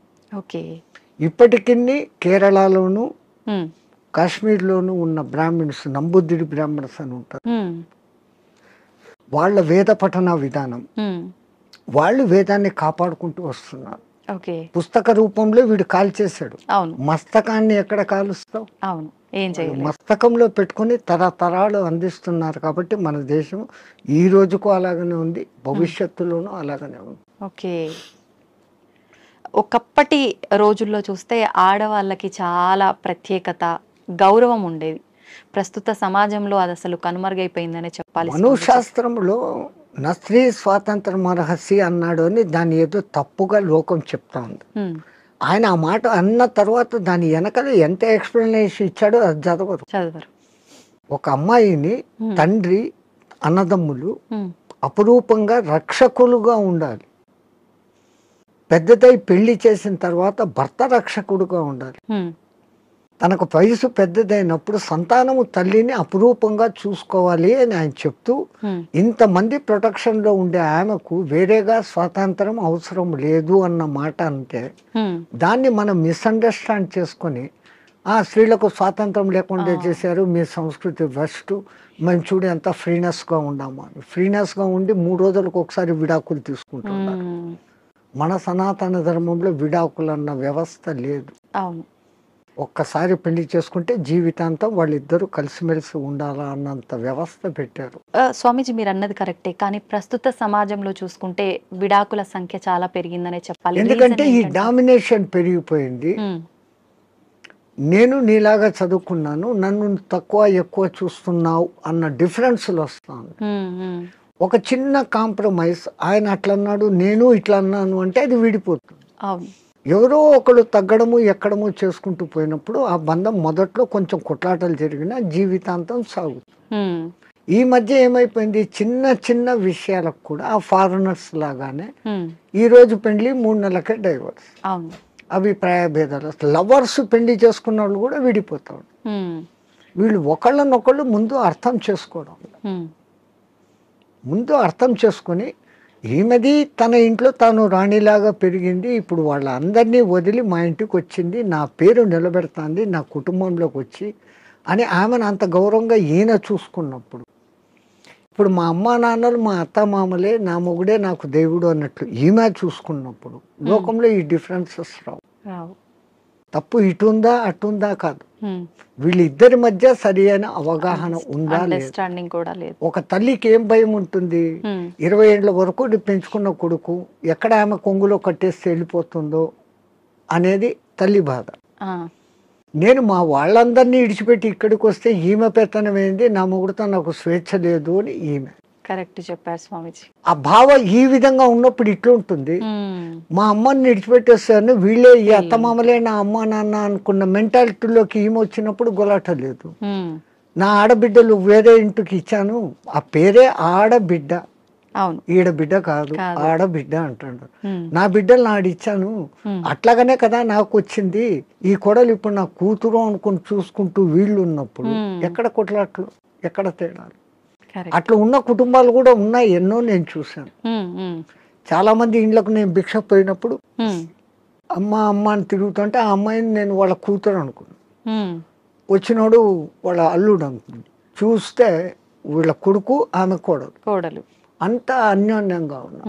ఇప్పటికి కేరళలోను కాశ్మీర్లోను ఉన్న బ్రాహ్మిన్స్, నంబుద్దిడి బ్రాహ్మణ్స్ అని ఉంటారు. వాళ్ళ వేద పఠన విధానం, వాళ్ళు వేదాన్ని కాపాడుకుంటూ వస్తున్నారు. పుస్తక రూపంలో వీడు కాల్చేశాడు. మస్తకాన్ని ఎక్కడ కాలుస్తావు? మస్తకంలో పెట్టుకుని తరతరాలు అందిస్తున్నారు. కాబట్టి మన దేశం ఈ రోజుకు అలాగనే ఉంది, భవిష్యత్తులోనూ అలాగనే ఉంది. ఒకప్పటి రోజుల్లో చూస్తే ఆడవాళ్ళకి చాలా ప్రత్యేకత, గౌరవం ఉండేది. ప్రస్తుత సమాజంలో అది అసలు కనుమరుగైపోయిందనే చెప్పాలి. మనుశాస్త్రంలో నా స్త్రీ స్వాతంత్రం రహస్య అన్నాడు అని దాన్ని ఏదో తప్పుగా లోకం చెప్తా ఉంది. ఆయన ఆ మాట అన్న తర్వాత దాని వెనకాల ఎంత ఎక్స్ప్లెనేషన్ ఇచ్చాడో అది చదవరు. ఒక అమ్మాయిని తండ్రి, అన్నదమ్ములు అపురూపంగా రక్షకులుగా ఉండాలి. పెద్దదై పెళ్లి చేసిన తర్వాత భర్త రక్షకుడుగా ఉండాలి. తనకు వయసు పెద్దదైనప్పుడు సంతానము తల్లిని అపురూపంగా చూసుకోవాలి అని ఆయన చెప్తూ, ఇంతమంది ప్రొటెక్షన్ లో ఉండే ఆమెకు వేరేగా స్వాతంత్రం అవసరం లేదు అన్న మాట అంటే దాన్ని మనం మిస్అండర్స్టాండ్ చేసుకొని ఆ స్త్రీలకు స్వాతంత్రం లేకుండా చేశారు, మీ సంస్కృతి వెస్ట్, మేము చూడు ఎంత ఫ్రీనెస్ గా ఉన్నాము అని. ఫ్రీనెస్ గా ఉండి 3 రోజులకు ఒకసారి విడాకులు తీసుకుంటున్నారు. మన సనాతన ధర్మంలో విడాకులు అన్న వ్యవస్థ లేదు. ఒక్కసారి పెళ్లి చేసుకుంటే జీవితాంతం వాళ్ళిద్దరూ కలిసిమెలిసి ఉండాలా అన్నంత వ్యవస్థ పెట్టారు. స్వామీజీ, మీరు అన్నది కరెక్టే, కానీ ప్రస్తుత సమాజంలో చూసుకుంటే విడాకుల సంఖ్య చాలా పెరిగిందనే చెప్పాలి. ఎందుకంటే ఈ డామినేషన్ పెరిగిపోయింది. నేను నీలాగా చదువుకున్నాను, నన్ను తక్కువ ఎక్కువ చూస్తున్నావు అన్న డిఫరెన్స్లు వస్తాను. ఒక చిన్న కాంప్రమైజ్, ఆయన అట్లా అన్నాడు నేను ఇట్లా అన్నాను అంటే అది విడిపోతుంది. ఎవరో ఒకరు తగ్గడము ఎక్కడము చేసుకుంటూ పోయినప్పుడు ఆ బంధం మొదట్లో కొంచెం కొట్లాటలు జరిగినా జీవితాంతం సాగుతుంది. ఈ మధ్య ఏమైపోయింది, చిన్న చిన్న విషయాలకు కూడా ఆ ఫారినర్స్ లాగానే ఈ రోజు పెళ్లి 3 నెలలకే డైవర్స్. అవును. అభిప్రాయ భేదాలు, లవర్స్ పెళ్లి చేసుకున్న వాళ్ళు కూడా విడిపోతారు. వీళ్ళు ఒకళ్ళనొకళ్ళు ముందు అర్థం చేసుకోవడం, ముందు అర్థం చేసుకొని ఈమెది తన ఇంట్లో తాను రాణిలాగా పెరిగింది, ఇప్పుడు వాళ్ళందరినీ వదిలి మా ఇంటికి వచ్చింది, నా పేరు నిలబెడుతుంది నా కుటుంబంలోకి వచ్చి అని ఆమెను అంత గౌరవంగా ఈయన చూసుకున్నప్పుడు, ఇప్పుడు మా అమ్మా నాన్నలు మా అత్తమామలే నా మొగుడే నాకు దేవుడు అన్నట్లు ఈమె చూసుకున్నప్పుడు లోకంలో ఈ డిఫరెన్సెస్ రావు. తప్పు ఇటుందా అటుందా కాదు, వీళ్ళిద్దరి మధ్య సరి అయిన అవగాహన ఉందా లేదు. ఒక తల్లికి ఏం భయం ఉంటుంది, 20 ఏళ్ల వరకు పెంచుకున్న కొడుకు ఎక్కడ ఆమె కొంగులో కట్టేసి వెళ్ళిపోతుందో అనేది తల్లి బాధ. నేను మా వాళ్ళందరినీ ఇడిచిపెట్టి ఇక్కడికి వస్తే ఈమె పెత్తనం ఏంది, నా మొగుడుతో నాకు స్వేచ్ఛ లేదు అని ఈమె. కరెక్ట్ చెప్పారు స్వామిజీ. ఆ భావ ఈ విధంగా ఉన్నప్పుడు ఇట్లా ఉంటుంది. మా అమ్మని విడిచిపెట్టేస్తాను, వీళ్ళే ఈ అత్తమామలే నా అమ్మ నాన్న అనుకున్న మెంటాలిటీలోకి ఈమె వచ్చినప్పుడు గొలాట లేదు. నా ఆడబిడ్డలు వేరే ఇంటికి ఇచ్చాను, ఆ పేరే ఆడబిడ్డ, ఈడబిడ్డ కాదు ఆడబిడ్డ అంటాడు. నా బిడ్డలు నాడిచ్చాను, అట్లాగనే కదా నాకు వచ్చింది, ఈ కొడలు ఇప్పుడు నా కూతురు అనుకుని చూసుకుంటూ వీళ్ళు ఉన్నప్పుడు ఎక్కడ కొట్లాట్లు, ఎక్కడ తేడాలు. అట్లా ఉన్న కుటుంబాలు కూడా ఉన్నాయి, ఎన్నో నేను చూశాను. చాలా మంది ఇండ్లకు నేను భిక్ష పోయినప్పుడు అమ్మ అమ్మ అని తిరుగుతుంటే ఆ అమ్మాయిని నేను వాళ్ళ కూతురు అనుకున్నాను, వచ్చినోడు వాళ్ళ అల్లుడు అనుకున్నాను, చూస్తే వీళ్ళ కొడుకు ఆమె కోడలు, అంత అన్యోన్యంగా ఉన్నా,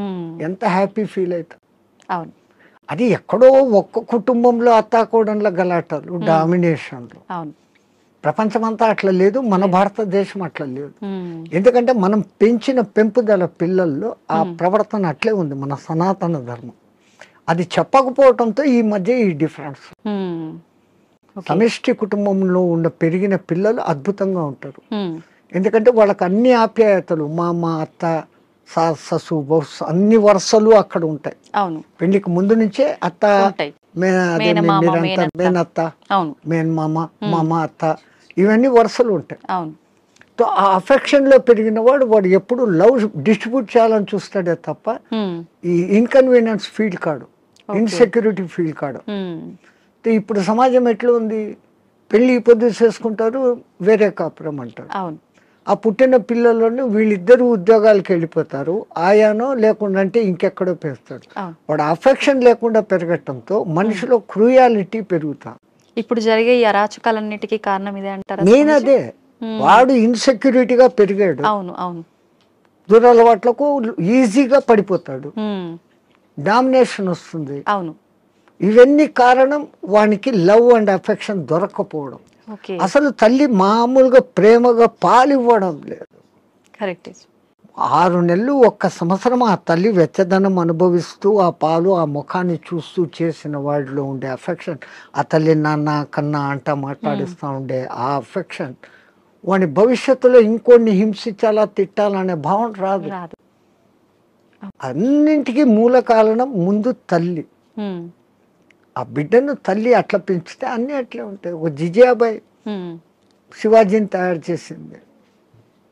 ఎంత హ్యాపీ ఫీల్ అవుతా. అది ఎక్కడో ఒక్క కుటుంబంలో అత్తాకోడన్ల గలాటాలు, డామినేషన్లు. ప్రపంచమంతా అట్లా లేదు, మన భారతదేశం అట్లా లేదు. ఎందుకంటే మనం పెంచిన పెంపుదల పిల్లల్లో ఆ ప్రవర్తన అట్లే ఉంది, మన సనాతన ధర్మం. అది చెప్పకపోవడంతో ఈ మధ్య ఈ డిఫరెన్స్. సమిష్టి కుటుంబంలో ఉన్న పెరిగిన పిల్లలు అద్భుతంగా ఉంటారు, ఎందుకంటే వాళ్ళకి అన్ని ఆప్యాయతలు, మా అత్త ససు అన్ని వరుసలు అక్కడ ఉంటాయి. పెళ్లికి ముందు నుంచే అత్త మేనత్త మేనమామ మామ అత్త ఇవన్నీ వరుసలు ఉంటాయి. సో ఆ అఫెక్షన్ లో పెరిగిన వాడు ఎప్పుడు లవ్ డిస్ట్రిబ్యూట్ చేయాలని చూస్తాడే తప్ప ఈ ఇన్కన్వీనియన్స్ ఫీల్ కాడు, ఇన్సెక్యూరిటీ ఫీల్ కాడు. ఇప్పుడు సమాజం ఎట్లా ఉంది, పెళ్లి పొద్దు చేసుకుంటారు, వేరే కాపురం అంటారు. ఆ పుట్టిన పిల్లలను వీళ్ళిద్దరూ ఉద్యోగాలకు వెళ్ళిపోతారు, ఆయానో లేకుండా అంటే ఇంకెక్కడో పెంచుతాడు. వాడు అఫెక్షన్ లేకుండా పెరగటంతో మనిషిలో క్రూయాలిటీ పెరుగుతా. ఇప్పుడు జరిగే ఈ అరాచకాలన్నిటికీ కారణం ఇదే అంటారా? నేను అదే, వాడు ఇన్సెక్యూరిటీగా పెరిగాడు, దురలవాట్లకు ఈజీగా పడిపోతాడు, డామినేషన్ వస్తుంది. ఇవన్నీ కారణం వానికి లవ్ అండ్ అఫెక్షన్ దొరకపోవడం. అసలు తల్లి మామూలుగా ప్రేమగా పాలు ఇవ్వడం లేదు. 6 నెలలు 1 సంవత్సరం ఆ తల్లి వెచ్చదనం అనుభవిస్తూ ఆ పాలు ఆ ముఖాన్ని చూస్తూ చేసిన వాడిలో ఉండే అఫెక్షన్, ఆ తల్లి నాన్న కన్నా అంట మాట్లాడిస్తూ ఉండే ఆ అఫెక్షన్ వాడి భవిష్యత్తులో ఇంకొన్ని హింసించాలా తిట్టాలనే భావన రాదు. అన్నింటికీ మూల కారణం ముందు తల్లి. ఆ బిడ్డను తల్లి అట్లా పెంచితే అన్ని అట్లే ఉంటాయి. ఒక జిజియాబాయి శివాజీని తయారు చేసింది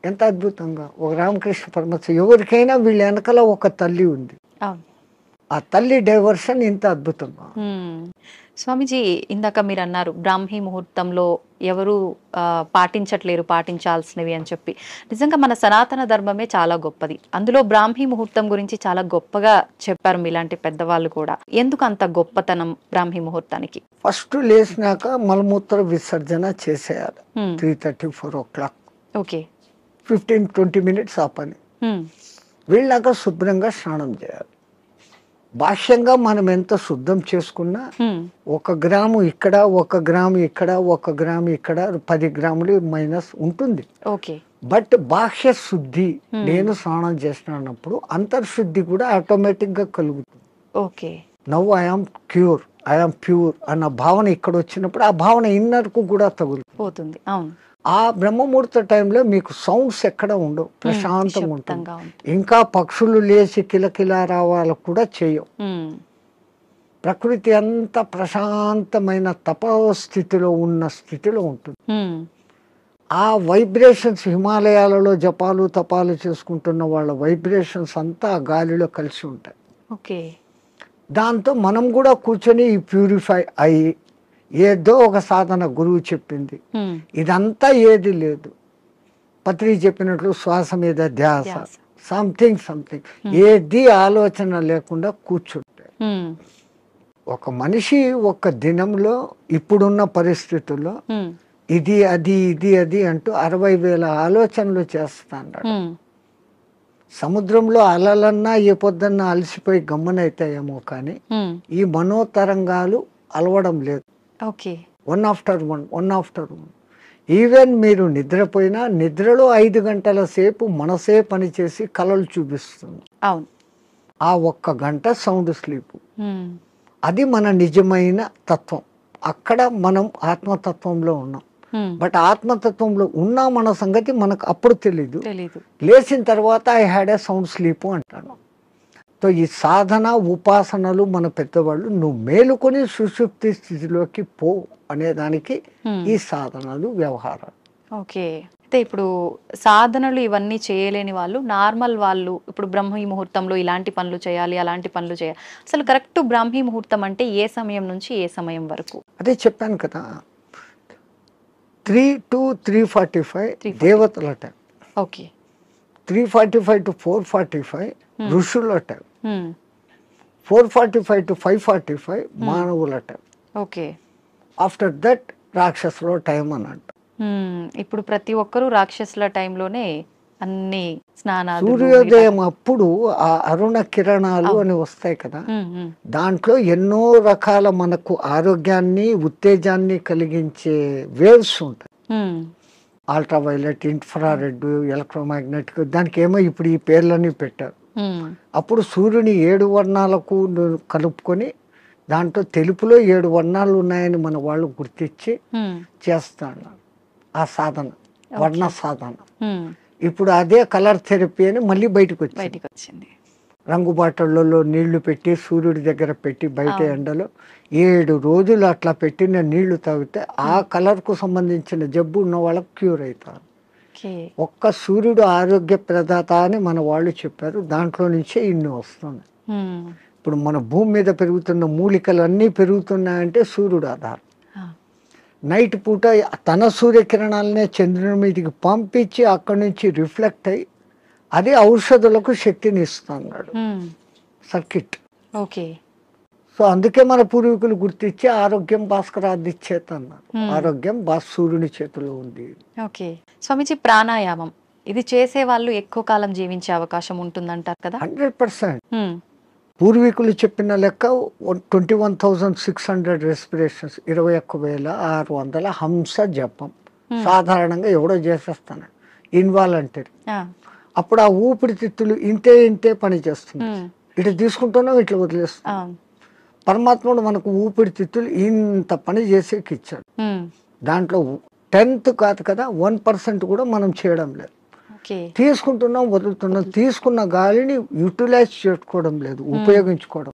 ఎంత అద్భుతంగా, ఒక రామకృష్ణ పరమహంస, ఎవరికైనా వీళ్ళ వెనకాల ఒక తల్లి ఉంది. ఆ తల్లి డైవర్షన్ ఇంత అద్భుతంగా. స్వామిజీ, ఇందాక మీరు అన్నారు బ్రాహ్మీ ముహూర్తంలో ఎవరు పాటించట్లేరు పాటించాల్సినవి అని చెప్పి. నిజంగా మన సనాతన ధర్మమే చాలా గొప్పది, అందులో బ్రాహ్మీ ముహూర్తం గురించి చాలా గొప్పగా చెప్పారు మీలాంటి పెద్దవాళ్ళు కూడా. ఎందుకు అంత గొప్పతనం బ్రాహ్మీ ముహూర్తానికి? ఫస్ట్ లేచినాక మలమూత్ర విసర్జన చేసేయాలి 3:30-4 o'clock. 15-20 minutes ఆ పని. వీళ్ళాక శుభ్రంగా స్నానం చేయాలి. భాష్యంగా మనం ఎంత శుద్ధం చేసుకున్నా 1 గ్రాము ఇక్కడ 1 గ్రాము ఇక్కడ 1 గ్రాము ఇక్కడ 10 గ్రాములు మైనస్ ఉంటుంది. బట్ బాహ్య శుద్ధి, నేను స్నానం చేసినప్పుడు అంతర్శుద్ధి కూడా ఆటోమేటిక్ గా కలుగుతుంది. నవ్ ఐఆమ్ ప్యూర్ అన్న భావన ఇక్కడ వచ్చినప్పుడు ఆ భావన ఇన్నర్ కు కూడా తగులుతుంది. ఆ బ్రహ్మముహూర్త టైంలో మీకు సౌండ్స్ ఎక్కడ ఉండవు, ప్రశాంతంగా ఉంటుంది. ఇంకా పక్షులు లేచి కిలకిలా రావాలకు కూడా చేయవు. ప్రకృతి అంత ప్రశాంతమైన తపస్థితిలో ఉన్న స్థితిలో ఉంటుంది. ఆ వైబ్రేషన్స్ హిమాలయాలలో జపాలు తపాలు చేసుకుంటున్న వాళ్ళ వైబ్రేషన్స్ అంతా ఆ గాలిలో కలిసి ఉంటాయి. ఓకే. దాంతో మనం కూడా కూర్చొని ప్యూరిఫై అయ్యి ఏదో ఒక సాధన గురువు చెప్పింది ఇదంతా ఏది లేదు. పత్రి చెప్పినట్లు శ్వాస మీద ధ్యాస, సంథింగ్ ఏది ఆలోచన లేకుండా కూర్చుంటే ఒక మనిషి ఒక దినంలో ఇప్పుడున్న పరిస్థితుల్లో ఇది అది అంటూ 60,000 ఆలోచనలు చేస్తాడు. సముద్రంలో అలలన్నా ఏ పొద్దున్నా అలసిపోయి గమ్మనైతాయేమో కానీ ఈ మనోతరంగాలు అలవడం లేదు. One after one. ఈవెన్ మీరు నిద్రపోయినా నిద్రలో 5 గంటల సేపు మనసే పనిచేసి కలలు చూపిస్తుంది. అవును. ఆ 1 గంట సౌండ్ స్లీప్. అది మన నిజమైన తత్వం. అక్కడ మనం ఆత్మతత్వంలో ఉన్నాం. బట్ ఆత్మతత్వంలో ఉన్న మన సంగతి మనకు అప్పుడు తెలీదు. లేచిన తర్వాత I had a sound sleep అంటాను. సో ఈ సాధన ఉపాసనలు మన పెద్దవాళ్ళు నువ్వు మేలుకొని సుషుప్తి స్థితిలోకి పో అనేదానికి ఈ సాధనలు వ్యవహారాలు. ఓకే. అయితే ఇప్పుడు సాధనలు ఇవన్నీ చేయలేని వాళ్ళు, నార్మల్ వాళ్ళు ఇప్పుడు బ్రహ్మీ ముహూర్తంలో ఇలాంటి పనులు చేయాలి, అలాంటి పనులు చేయాలి, అసలు కరెక్ట్ బ్రాహ్మీ ముహూర్తం అంటే ఏ సమయం నుంచి ఏ సమయం వరకు? అదే చెప్పాను కదా, 3 to 3:45 దేవతల టైం. ఓకే. 3:45 to 4:45 ఋషుల టైం. 4:45 to 5:45 మానవుల టైం. ఓకే. ఆఫ్టర్ దట్ రాక్షసుల టైం అన్నట్టు. ఇప్పుడు ప్రతి ఒక్కరూ రాక్షసుల టైంలోనే అన్ని స్నానాలు. సూర్యోదయం అప్పుడు ఆ అరుణ కిరణాలు అని వస్తాయి కదా, దాంట్లో ఎన్నో రకాల మనకు ఆరోగ్యాన్ని ఉత్తేజాన్ని కలిగించే వేవ్స్ ఉంటాయి. అల్ట్రావైలెట్, ఇన్ఫ్రారెడ్, ఎలక్ట్రోమాగ్నెటిక్, దానికి ఏమో ఇప్పుడు ఈ పేర్లన్నీ పెట్టారు. అప్పుడు సూర్యుని 7 వర్ణాలకు కలుపుకొని దాంట్లో తెలుపులో 7 వర్ణాలు ఉన్నాయని మన వాళ్ళు గుర్తించి చేస్తాడు ఆ సాధన, వర్ణ సాధన. ఇప్పుడు అదే కలర్ థెరపీ అని మళ్ళీ బయటకు వచ్చింది. రంగు బాటళ్లలో నీళ్లు పెట్టి సూర్యుడి దగ్గర పెట్టి బయట ఎండలో 7 రోజులు అట్లా పెట్టిన నీళ్లు తాగితే ఆ కలర్ కు సంబంధించిన జబ్బు ఉన్న వాళ్ళకి క్యూర్ అవుతారు. ఒక్క సూర్యుడు ఆరోగ్య ప్రదాత అని మన వాళ్ళు చెప్పారు. దాంట్లో నుంచే ఇన్ని వస్తున్నాయి. ఇప్పుడు మన భూమి మీద పెరుగుతున్న మూలికలు అన్నీ పెరుగుతున్నాయంటే సూర్యుడు ఆధారం. నైట్ పూట తన సూర్యకిరణాలనే చంద్రుని మీదకి పంపించి అక్కడి నుంచి రిఫ్లెక్ట్ అయ్యి అది ఔషధులకు శక్తిని ఇస్తున్నాడు సర్కిట్. ఓకే. సో అందుకే మన పూర్వీకులు గుర్తించి ఆరోగ్యం భాస్కరాది చేత అన్నారు. ఆరోగ్యం సూర్యుని చేతిలో ఉంది. ఓకే. స్వామిజీ, ప్రాణాయామం ఇది చేసే వాళ్ళు ఎక్కువ కాలం జీవించే అవకాశం ఉంటుందంటారు కదా? 100%. పూర్వీకులు చెప్పిన లెక్క 21,600 రెస్పిరేషన్స్, 21,600 హంస జపం సాధారణంగా ఎవడో చేసేస్తాను ఇన్వాలంటరీ. అప్పుడు ఆ ఊపిరితిత్తులు ఇంతే పని చేస్తుంది. ఇట్లా తీసుకుంటున్నాం, ఇట్లా వదిలేస్తున్నాం. పరమాత్ముడు మనకు ఊపిరితిత్తులు ఇంత పని చేసేకి ఇచ్చాడు. దాంట్లో 10th కాదు కదా, 1% కూడా మనం చేయడం లేదు. తీసుకుంటున్నాం, వదులుతున్నాం. తీసుకున్న గాలిని యూటిలైజ్ చేసుకోవడం లేదు, ఉపయోగించుకోవడం.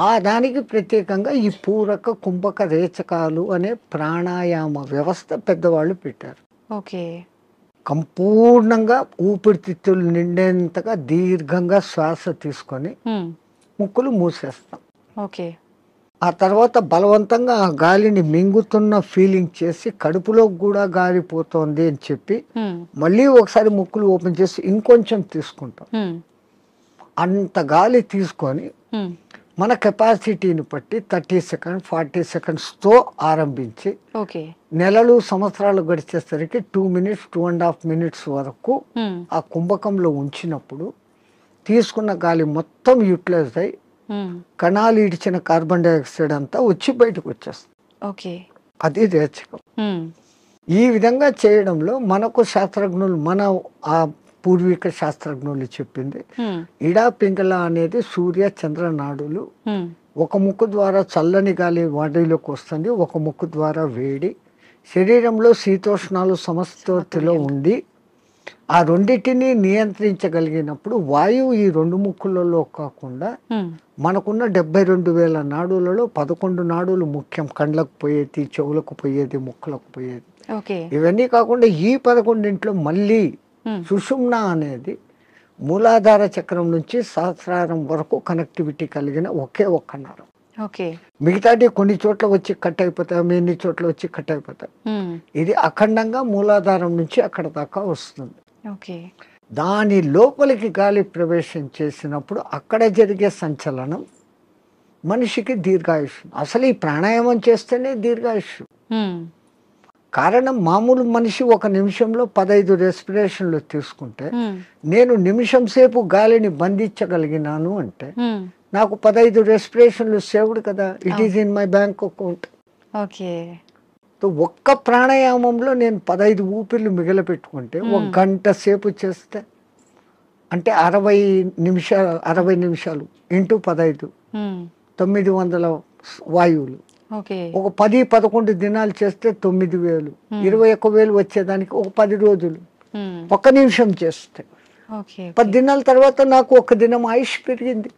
ఆ దానికి ప్రత్యేకంగా ఈ పూరక కుంభక రేచకాలు అనే ప్రాణాయామ వ్యవస్థ పెద్దవాళ్ళు పెట్టారు. ఓకే. సంపూర్ణంగా ఊపిరితిత్తులు నిండేంతగా దీర్ఘంగా శ్వాస తీసుకొని ముక్కులు మూసేస్తాం. ఓకే. ఆ తర్వాత బలవంతంగా ఆ గాలిని మింగుతున్న ఫీలింగ్ చేసి కడుపులో కూడా గాలి పోతోంది అని చెప్పి మళ్ళీ ఒకసారి ముక్కులు ఓపెన్ చేసి ఇంకొంచెం తీసుకుంటాం. అంత గాలి తీసుకొని మన కెపాసిటీని బట్టి 30 seconds 40 secondsతో ఆరంభించి నెలలు సంవత్సరాలు గడిచేసరికి 2 minutes 2.5 minutes వరకు ఆ కుంభకంలో ఉంచినప్పుడు తీసుకున్న గాలి మొత్తం యూటిలైజ్ అయ్యి కణాలు ఇడిచిన కార్బన్ డైఆక్సైడ్ అంతా వచ్చి బయటకు వచ్చేస్తుంది. అది రేచకం. ఈ విధంగా చేయడంలో మనకు శాస్త్రజ్ఞులు, మన ఆ పూర్వీక శాస్త్రజ్ఞులు చెప్పింది ఇడా పింగళ అనేది సూర్య చంద్ర నాడులు. ఒక ముక్కు ద్వారా చల్లని గాలి బాడీలోకి వస్తుంది, ఒక ముక్కు ద్వారా వేడి. శరీరంలో శీతోష్ణాలు సమస్థితిలో ఉండి ఆ రెండింటిని నియంత్రించగలిగినప్పుడు వాయువు ఈ 2 ముక్కులలో కాకుండా మనకున్న 72,000 నాడులలో 11 నాడులు ముఖ్యం. కండ్లకు పోయేది, చెవులకు పోయేది, ముక్కులకు పోయేది. ఇవన్నీ కాకుండా ఈ 11 మళ్ళీ సుషుమ్న అనేది మూలాధార చక్రం నుంచి సహస్రారం వరకు కనెక్టివిటీ కలిగిన ఒకే ఒక్క నరం. మిగతాది కొన్ని చోట్ల వచ్చి కట్ అయిపోతాయి, ఎన్ని చోట్ల వచ్చి కట్ అయిపోతాయి. ఇది అఖండంగా మూలాధారం నుంచి అక్కడ దాకా వస్తుంది. దాని లోపలికి గాలి ప్రవేశం చేసినప్పుడు అక్కడ జరిగే సంచలనం మనిషికి దీర్ఘాయుష్. అసలు ఈ ప్రాణాయామం చేస్తేనే దీర్ఘాయుష్. కారణం మామూలు మనిషి 1 నిమిషంలో 15 రెస్పిరేషన్లు తీసుకుంటే నేను నిమిషం సేపు గాలిని బంధించగలిగినాను అంటే నాకు 15 రెస్పిరేషన్లు సేవ్డ్ కదా. It is in my bank account. ఒక్క ప్రాణాయామంలో నేను 15 ఊపిర్లు మిగిలిపెట్టుకుంటే 1 గంట సేపు చేస్తే అంటే 60 నిమిషాలు ఇంటూ 15 900 వాయువులు. ఒక 10-11 దినాలు చేస్తే 9,000 21,000 వచ్చేదానికి ఒక 10 రోజులు 1 నిమిషం చేస్తే 10 దినాల తర్వాత నాకు 1 దినం ఆయుష్ పెరిగింది.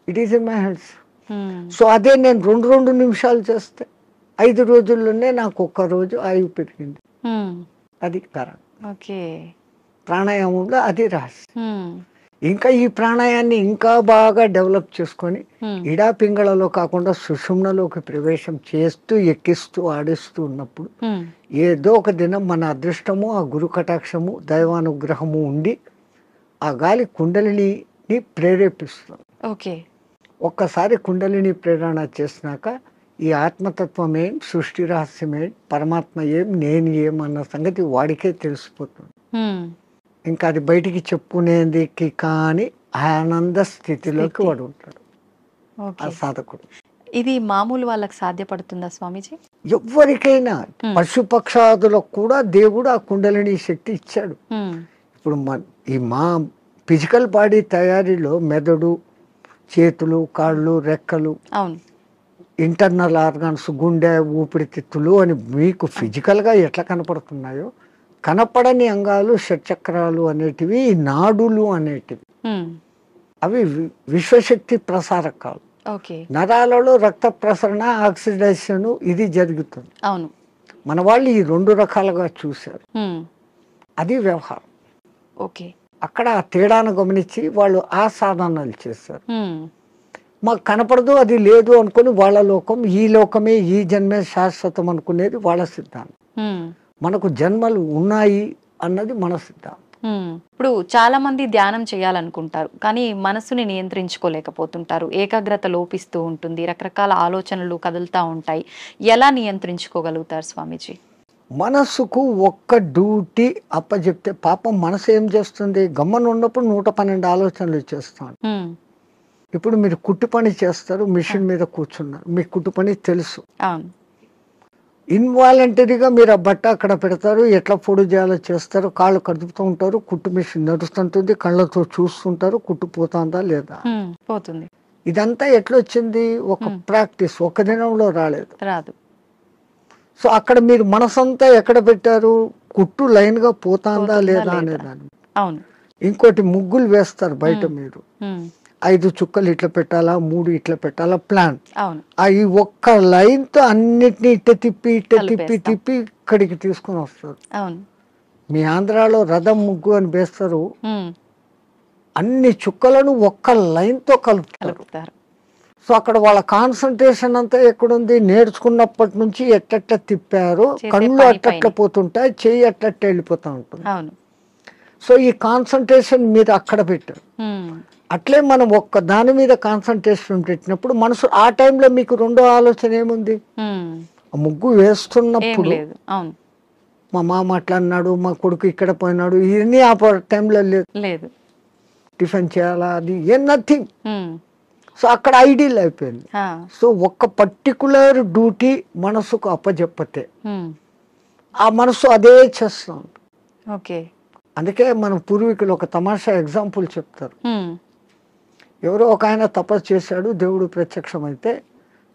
It is in my hands. So అదే నేను 2 నిమిషాలు చేస్తే 5 రోజుల్లోనే నాకు 1 రోజు ఆయువు పెరిగింది. అది కారణం. ప్రాణాయామంలో అది రహస్యం. ఇంకా ఈ ప్రాణాయాన్ని ఇంకా బాగా డెవలప్ చేసుకొని ఇడా పింగళలో కాకుండా సుషుమ్నలోకి ప్రవేశం చేస్తూ ఎక్కిస్తూ ఆడిస్తూ ఉన్నప్పుడు ఏదో ఒక దినం మన అదృష్టము, ఆ గురు కటాక్షము, దైవానుగ్రహము ఉండి ఆ గాలి కుండలిని ప్రేరేపిస్తుంది. ఒక్కసారి కుండలిని ప్రేరణ చేసినాక ఈ ఆత్మతత్వం ఏం, సృష్టి రహస్యం ఏం, పరమాత్మ ఏం, నేను ఏం అన్న సంగతి వాడికే తెలిసిపోతుంది. ఇంకా అది బయటికి చెప్పుకునేందుకు కానీ ఆనంద స్థితిలోకి వాడు ఉంటాడు ఆ సాధకుడు. ఇది మామూలు వాళ్ళకి సాధ్యపడుతుందా స్వామీజీ? ఎవరికైనా, పశుపక్షాదులకు కూడా దేవుడు ఆ కుండలిని శక్తి ఇచ్చాడు. ఇప్పుడు ఈ మా ఫిజికల్ బాడీ తయారీలో మెదడు, చేతులు, కాళ్ళు, రెక్కలు, ఇంటర్నల్ ఆర్గాన్స్, గుండె, ఊపిరితిత్తులు అని మీకు ఫిజికల్గా ఎట్లా కనపడుతున్నాయో కనపడని అంగాలు, షట్చక్రాలు అనేటివి, నాడులు అనేటివి, అవి విశ్వశక్తి ప్రసారకాలు. నరాలలో రక్త ప్రసరణ, ఆక్సిడేషన్ ఇది జరుగుతుంది. మన వాళ్ళు ఈ 2 రకాలుగా చూశారు. అది వ్యవహారం. అక్కడ ఆ తేడాను గమనించి వాళ్ళు ఆ సాధనాలు చేశారు. మాకు కనపడదు, అది లేదు అనుకుని వాళ్ళ లోకం, ఈ లోకమే, ఈ జన్మే శాశ్వతం అనుకునేది వాళ్ళ సిద్ధాంతం. మనకు జన్మలు ఉన్నాయి అన్నది మన సిద్ధాంతం. ఇప్పుడు చాలా మంది ధ్యానం చేయాలనుకుంటారు, కానీ మనసుని నియంత్రించుకోలేకపోతుంటారు. ఏకాగ్రత లోపిస్తూ ఉంటుంది, రకరకాల ఆలోచనలు కదులుతూ ఉంటాయి. ఎలా నియంత్రించుకోగలుగుతారు స్వామీజీ? మనసుకు ఒక్క డ్యూటీ అప్పచెప్తే పాపం మనసు ఏం చేస్తుంది? గమ్మన ఉన్నప్పుడు 112 ఆలోచనలు చేస్తాను. ఇప్పుడు మీరు కుట్టు పని చేస్తారు, మిషన్ మీద కూర్చున్నారు, మీకు కుట్టు పని తెలుసు. ఇన్వాలంటరీగా మీరు ఆ బట్ట అక్కడ పెడతారు, ఎట్లా పొడి చేయాలో చేస్తారు, కాళ్ళు కదుపుతూ ఉంటారు, కుట్టు మిషన్ నడుస్తుంటుంది, కళ్ళతో చూస్తుంటారు, కుట్టు పోతుందా లేదా పోతుంది. ఇదంతా ఎట్లా వచ్చింది? ఒక ప్రాక్టీస్, 1 దినంలో రాదు. సో అక్కడ మీరు మనసంతా ఎక్కడ పెట్టారు? కుట్టు లైన్ గా పోతుందా లేదా అనేదాన్ని. ఇంకోటి ముగ్గులు వేస్తారు బయట, మీరు 5 చుక్కలు ఇట్లా పెట్టాలా, 3 ఇట్లా పెట్టాలా ప్లాన్. ఈ ఒక్క లైన్ తో అన్నిటినీ ఇట్ట తిప్పి ఇక్కడికి తీసుకొని వస్తారు. మీ ఆంధ్రాలో రథం ముగ్గు అని వేస్తారు, అన్ని చుక్కలను ఒక్క లైన్ తో కలుపుతారు. సో అక్కడ వాళ్ళ కాన్సన్ట్రేషన్ అంతా ఎక్కడుంది? నేర్చుకున్నప్పటి నుంచి ఎట్ట తిప్పారు, కళ్ళు అట్ట పోతుంటాయి, చెయ్యి అట్ట వెళ్ళిపోతా ఉంటుంది. సో ఈ కాన్సన్ట్రేషన్ మీరు అక్కడ పెట్టారు. అట్లే మనం ఒక్క దాని మీద కాన్సన్ట్రేషన్ పెట్టినప్పుడు మనసు ఆ టైంలో మీకు 2వ ఆలోచన ఏముంది? ముగ్గు వేస్తున్నప్పుడు మా మామ అట్లా అన్నాడు, మా కొడుకు ఇక్కడ పోయినాడు, ఇవన్నీ ఆ టైంలో లేదు. టిఫిన్ చేయాలా, అది నథింగ్. సో అక్కడ ఐడియల్ అయిపోయింది. సో ఒక్క పర్టికులర్ డ్యూటీ మనసుకు అప్పచెప్పతే ఆ మనసు అదే చేస్తూ ఉంటుంది. అందుకే మన పూర్వీకులు ఒక తమాషా ఎగ్జాంపుల్ చెప్తారు. ఎవరో ఒక ఆయన తపస్సు చేశాడు, దేవుడు ప్రత్యక్షమైతే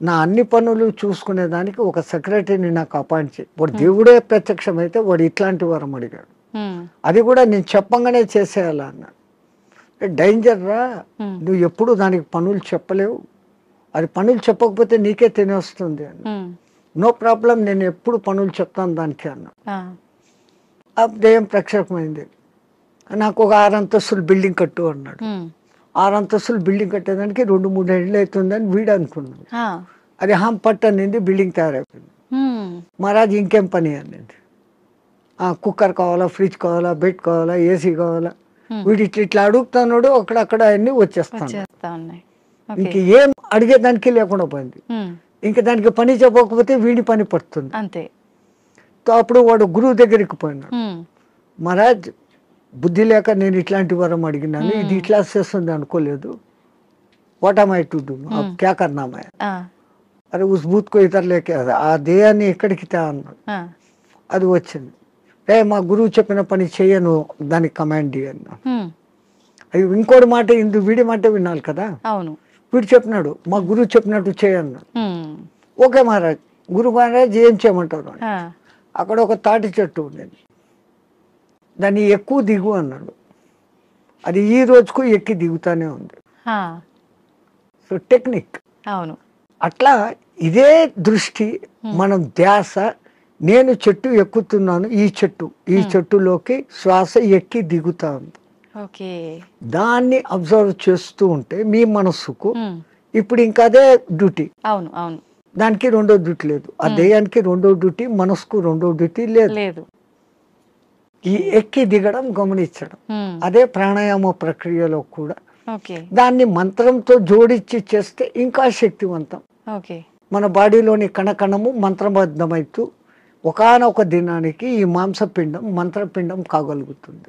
నా అన్ని పనులు చూసుకునేదానికి ఒక సెక్రటరీని నాకు అపాయింట్ చేయి. వాడు దేవుడే ప్రత్యక్షమైతే వాడు ఇట్లాంటి వరం అడిగాడు. అది కూడా నేను చెప్పంగానే చేసేయాలా అన్నాడు. డేంజర్ రా, నువ్వు ఎప్పుడు దానికి పనులు చెప్పలేవు, అది పనులు చెప్పకపోతే నీకే తినేస్తుంది అన్న. నో ప్రాబ్లం, నేను ఎప్పుడు పనులు చెప్తాను దానికి అన్నా. ఆ దెయ్యం ప్రక్షేపమైంది. నాకు ఒక 6 అంతస్తులు బిల్డింగ్ కట్టు అన్నాడు. 6 అంతస్తులు బిల్డింగ్ కట్టేదానికి 2-3 ఏళ్ళు అవుతుందని వీడు అనుకున్నాడు. అది పట్టు అనింది, బిల్డింగ్ తయారైపోయింది. మహారాజ్ ఇంకేం పని అనేది, కుక్కర్ కావాలా, ఫ్రిడ్జ్ కావాలా, బెడ్ కావాలా, ఏసీ కావాలా, వీడు ఇట్లా అడుగుతున్నాడు. అక్కడక్కడ అన్ని వచ్చేస్తాను. ఇంక ఏం అడిగేదానికి లేకుండా పోయింది. ఇంకా దానికి పని చెప్పకపోతే వీడి పని పడుతుంది అంతే. అప్పుడు వాడు గురువు దగ్గరికి పోయినాడు. మహారాజ్ బుద్ధి లేక నేను ఇట్లాంటి వరం అడిగినాను, ఇది ఇట్లా చేస్తుంది అనుకోలేదు. What am I to do, క్యా కర్నా మై? అరే ఉస్ బూత్ కో ఇతర లేకే, ఆ దేయాన్ని ఎక్కడికి తా అన్నాడు. అది వచ్చింది. మా గురువు చెప్పిన పని చెయ్యను, దానికి కమాండ్ అన్నా. అది ఇంకోటి మాట, వీడి మాట వినాలి కదా. అవును, వీడు చెప్పినాడు, మా గురువు చెప్పినట్టు చేయన్నాడు. ఓకే మహారాజ్, గురు మహారాజ్ ఏం చేయమంటారు? అక్కడ ఒక తాటి చెట్టు ఉండేది, దాన్ని ఎక్కువ దిగు అన్నాడు. అది ఈ రోజుకు ఎక్కి దిగుతానే ఉంది. So technique. అవును, అట్లా ఇదే దృష్టి, మనం ధ్యాస, నేను చెట్టు ఎక్కుతున్నాను, ఈ చెట్టులోకి శ్వాస ఎక్కి దిగుతా ఉంది. దాన్ని అబ్జర్వ్ చేస్తూ ఉంటే మీ మనస్సుకు ఇప్పుడు ఇంకా అదే డ్యూటీ. అవును అవును, దానికి రెండో డ్యూటీ లేదు. ఆ దెయ్యానికి రెండో డ్యూటీ, మనసుకు రెండో డ్యూటీ లేదు. ఈ ఎక్కి దిగడం గమనించడం, అదే ప్రాణాయామ ప్రక్రియలో కూడా. దాన్ని మంత్రంతో జోడించి చేస్తే ఇంకా శక్తివంతం. మన బాడీలోని కణకణము మంత్రబద్ధమైతూ ఒకానొక దినానికి ఈ మాంసపిండం మంత్రపిండం కాగలుగుతుంది.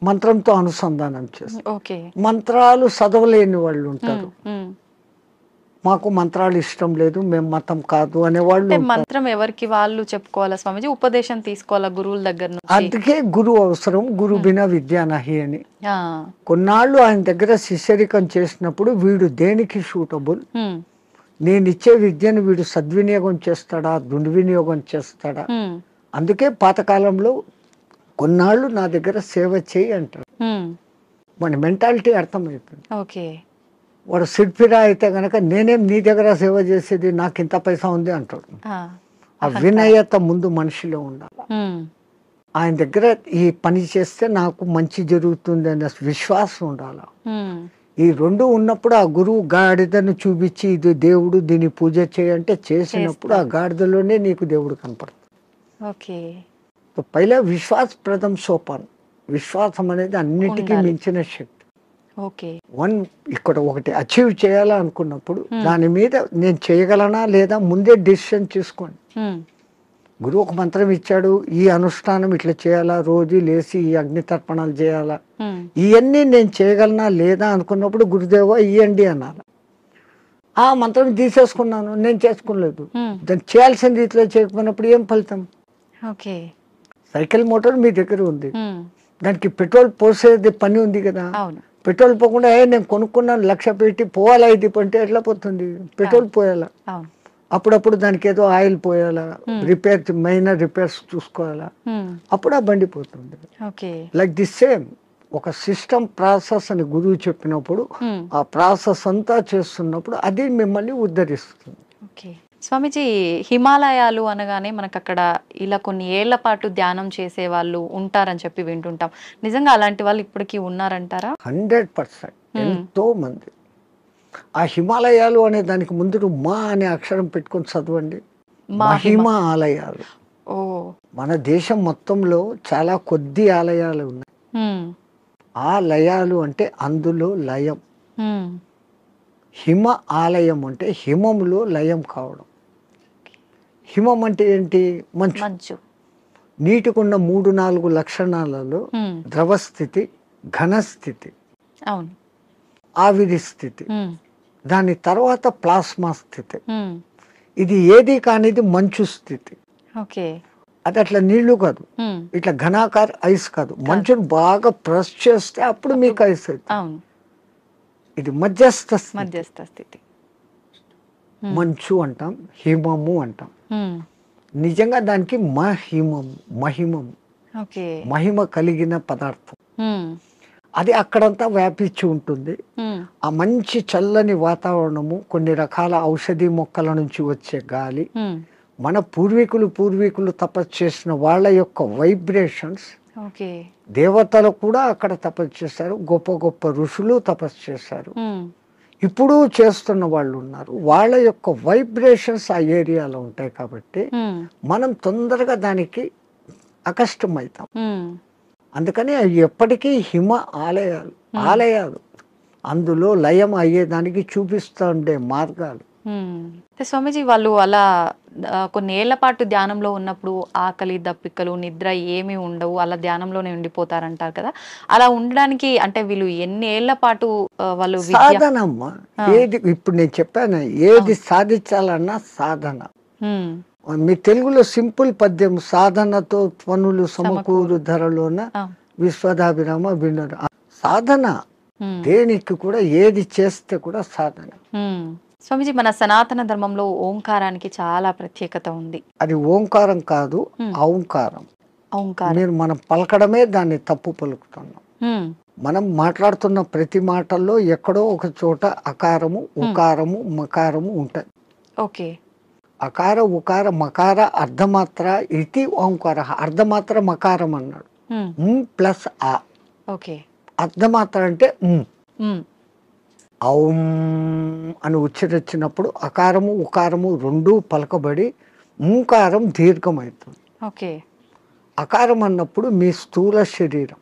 మంత్రంతో అనుసంధానం చేస్తారు. మంత్రాలు చదవలేని వాళ్ళు ఉంటారు, మాకు మంత్రాలు ఇష్టం లేదు, మేము మతం కాదు అనేవాళ్ళు. మంత్రం ఎవరికి వాళ్ళు చెప్పుకోవాలా స్వామిజీ, ఉపదేశం తీసుకోవాలా గురువుల దగ్గర నుంచి. అందుకే గురువు అవసరం, గురు బినా విద్యా నహి అని. కొన్నాళ్ళు ఆయన దగ్గర శిష్యరికం చేసినప్పుడు వీడు దేనికి సూటబుల్, నేను ఇచ్చే విద్యను వీడు సద్వినియోగం చేస్తాడా, దుర్వినియోగం చేస్తాడా. అందుకే పాతకాలంలో కొన్నాళ్ళు నా దగ్గర సేవ చేయి అంటారు. మన మెంటాలిటీ అర్థమైపోయింది. వాడు సిడ్ఫిరా అయితే గనక నేనేం నీ దగ్గర సేవ చేసేది, నాకు ఇంత పైసా ఉంది అంటాడు. ఆ వినయత ముందు మనిషిలో ఉండాలి. ఆయన దగ్గర ఈ పని చేస్తే నాకు మంచి జరుగుతుంది అనే విశ్వాసం ఉండాలి. ఈ రెండు ఉన్నప్పుడు ఆ గురువు గాడిదను చూపించి ఇది దేవుడు, దీన్ని పూజ చేయంటే చేసినప్పుడు ఆ గాడిదలోనే నీకు దేవుడు కనపడుతుంది. పైలా విశ్వాస ప్రథం సోపాన్. విశ్వాసం అనేది అన్నిటికీ మించిన శక్తి. ఇక్కడ ఒకటి అచీవ్ చేయాలనుకున్నప్పుడు దాని మీద నేను చేయగలనా లేదా ముందే డిసిషన్ తీసుకోండి. గురువు ఒక మంత్రం ఇచ్చాడు, ఈ అనుష్ఠానం ఇట్లా చేయాలా, రోజు లేచి ఈ అగ్ని తర్పణాలు చేయాలా, ఇవన్నీ నేను చేయగలనా లేదా అనుకున్నప్పుడు గురుదేవా ఇయ్యండి అనాలి. ఆ మంత్రం తీసేసుకున్నాను, నేను చేసుకోలేదు, దాన్ని చేయాల్సిన రీతిలో చేయకపోయినప్పుడు ఏం ఫలితం? సైకిల్ మోటార్ మీ దగ్గర ఉంది, దానికి పెట్రోల్ పోసేది పని ఉంది కదా. పెట్రోల్ పోకుండా నేను కొనుక్కున్నాను 1,00,000 పెట్టి పోవాలా ఇది అంటే ఎట్లా పోతుంది? పెట్రోల్ పోయాలా, అప్పుడప్పుడు దానికి ఏదో ఆయిల్ పోయాలా, మైనర్ రిపేర్స్ చూసుకోవాలా, అప్పుడు ఆ బండి పోతుంది. లైక్ ది సేమ్ ఒక సిస్టమ్ ప్రాసెస్ అని గురువు చెప్పినప్పుడు ఆ ప్రాసెస్ అంతా చేస్తున్నప్పుడు అది మిమ్మల్ని ఉద్ధరిస్తుంది. స్వామిజీ, హిమాలయాలు అనగానే మనకు అక్కడ ఇలా కొన్ని ఏళ్ల పాటు ధ్యానం చేసే వాళ్ళు ఉంటారని చెప్పి వింటుంటాం. నిజంగా అలాంటి వాళ్ళు ఇప్పటికీ ఉన్నారంటారా? 100%. ఎంతో మంది. ఆ హిమాలయాలు అనే దానికి ముందు మా అనే అక్షరం పెట్టుకొని చదవండి. మహిమ ఆలయాలు. మన దేశం మొత్తంలో చాలా కొద్ది ఆలయాలు ఉన్నాయి. ఆ లయాలు అంటే అందులో లయం. హిమ ఆలయం అంటే హిమంలో లయం కావడం. హిమం అంటే ఏంటి? మంచు. నీటికున్న 3-4 లక్షణాలలో ద్రవస్థితి, ఘనస్థితి, ఆవిరి స్థితి, దాని తర్వాత ప్లాస్మా స్థితి. ఇది ఏది కానిది మంచు స్థితి. అది అట్లా నీళ్లు కాదు, ఇట్లా ఘనాకార ఐస్ కాదు. మంచును బాగా ప్రెస్ చేస్తే అప్పుడు మీకు ఐస్ అవుతుంది. ఇది మధ్యస్థ స్థితి. మంచు అంటాం, హిమము అంటాం. నిజంగా దానికి మహిమం. ఓకే. మహిమ కలిగిన పదార్థం. హ్మ్. అది అక్కడంతా వ్యాపించి ఉంటుంది. హ్మ్. ఆ మంచి చల్లని వాతావరణము, కొన్ని రకాల ఔషధి మొక్కల నుంచి వచ్చే గాలి, హ్మ్. మన పూర్వీకులు తపస్సు చేసిన వాళ్ళ యొక్క వైబ్రేషన్స్, ఓకే. దేవతలు కూడా అక్కడ తపస్సు చేశారు, గొప్ప గొప్ప ఋషులు తపస్సు చేశారు, హ్మ్. ఇప్పుడు చేస్తున్న వాళ్ళు ఉన్నారు. వాళ్ళ యొక్క వైబ్రేషన్స్ ఆ ఏరియాలో ఉంటాయి కాబట్టి హ్మ్. మనం తొందరగా దానికి అకష్టమవుతాం. హ్మ్. అందుకని అవి ఎప్పటికీ హిమ ఆలయాలు అందులో లయం అయ్యేదానికి చూపిస్తూ ఉండే మార్గాలు. అయితే స్వామీజీ వాళ్ళు అలా కొన్ని ఏళ్ల పాటు ధ్యానంలో ఉన్నప్పుడు ఆకలి దప్పికలు నిద్ర ఏమీ ఉండవు, అలా ధ్యానంలోనే ఉండిపోతారంటారు కదా. అలా ఉండడానికి అంటే వీళ్ళు ఎన్ని ఏళ్ల పాటు వాళ్ళు విద్య సాధనమ్మ. ఏది ఇప్పుడు నేను చెప్పాను, ఏది సాధించాలన్నా సాధన. హ్మ్. మీ తెలుగులో సింపుల్ పద్యం, సాధనతో పనులు సమకూరు ధరలోన విశ్వదాభిరామ వినరు. సాధన దేనికి కూడా, ఏది చేస్తే కూడా సాధన. స్వామీజీ, మన సనాతన ధర్మంలో ఓంకారానికి చాలా ప్రత్యేకత ఉంది. అది ఓంకారం కాదు, ఔంకారం. మీరు మనం పలకడమే దాన్ని తప్పు పలుకుతున్నాం. మనం మాట్లాడుతున్న ప్రతి మాటల్లో ఎక్కడో ఒక చోట అకారము, ఉకారము, మకారము ఉంటాయి. ఓకే. అకార ఉకార మకార అర్ధమాత్ర ఇది ఓంకార. అర్ధమాత్ర మకారం అన్నాడు, ప్లస్ ఆ. ఓకే. అర్ధమాత్ర అంటే ఔం అని ఉచ్చరించినప్పుడు అకారము ఉకారము రెండూ పలకబడి ఓంకారం దీర్ఘమవుతుంది. ఓకే. అకారం అన్నప్పుడు మీ స్థూల శరీరం,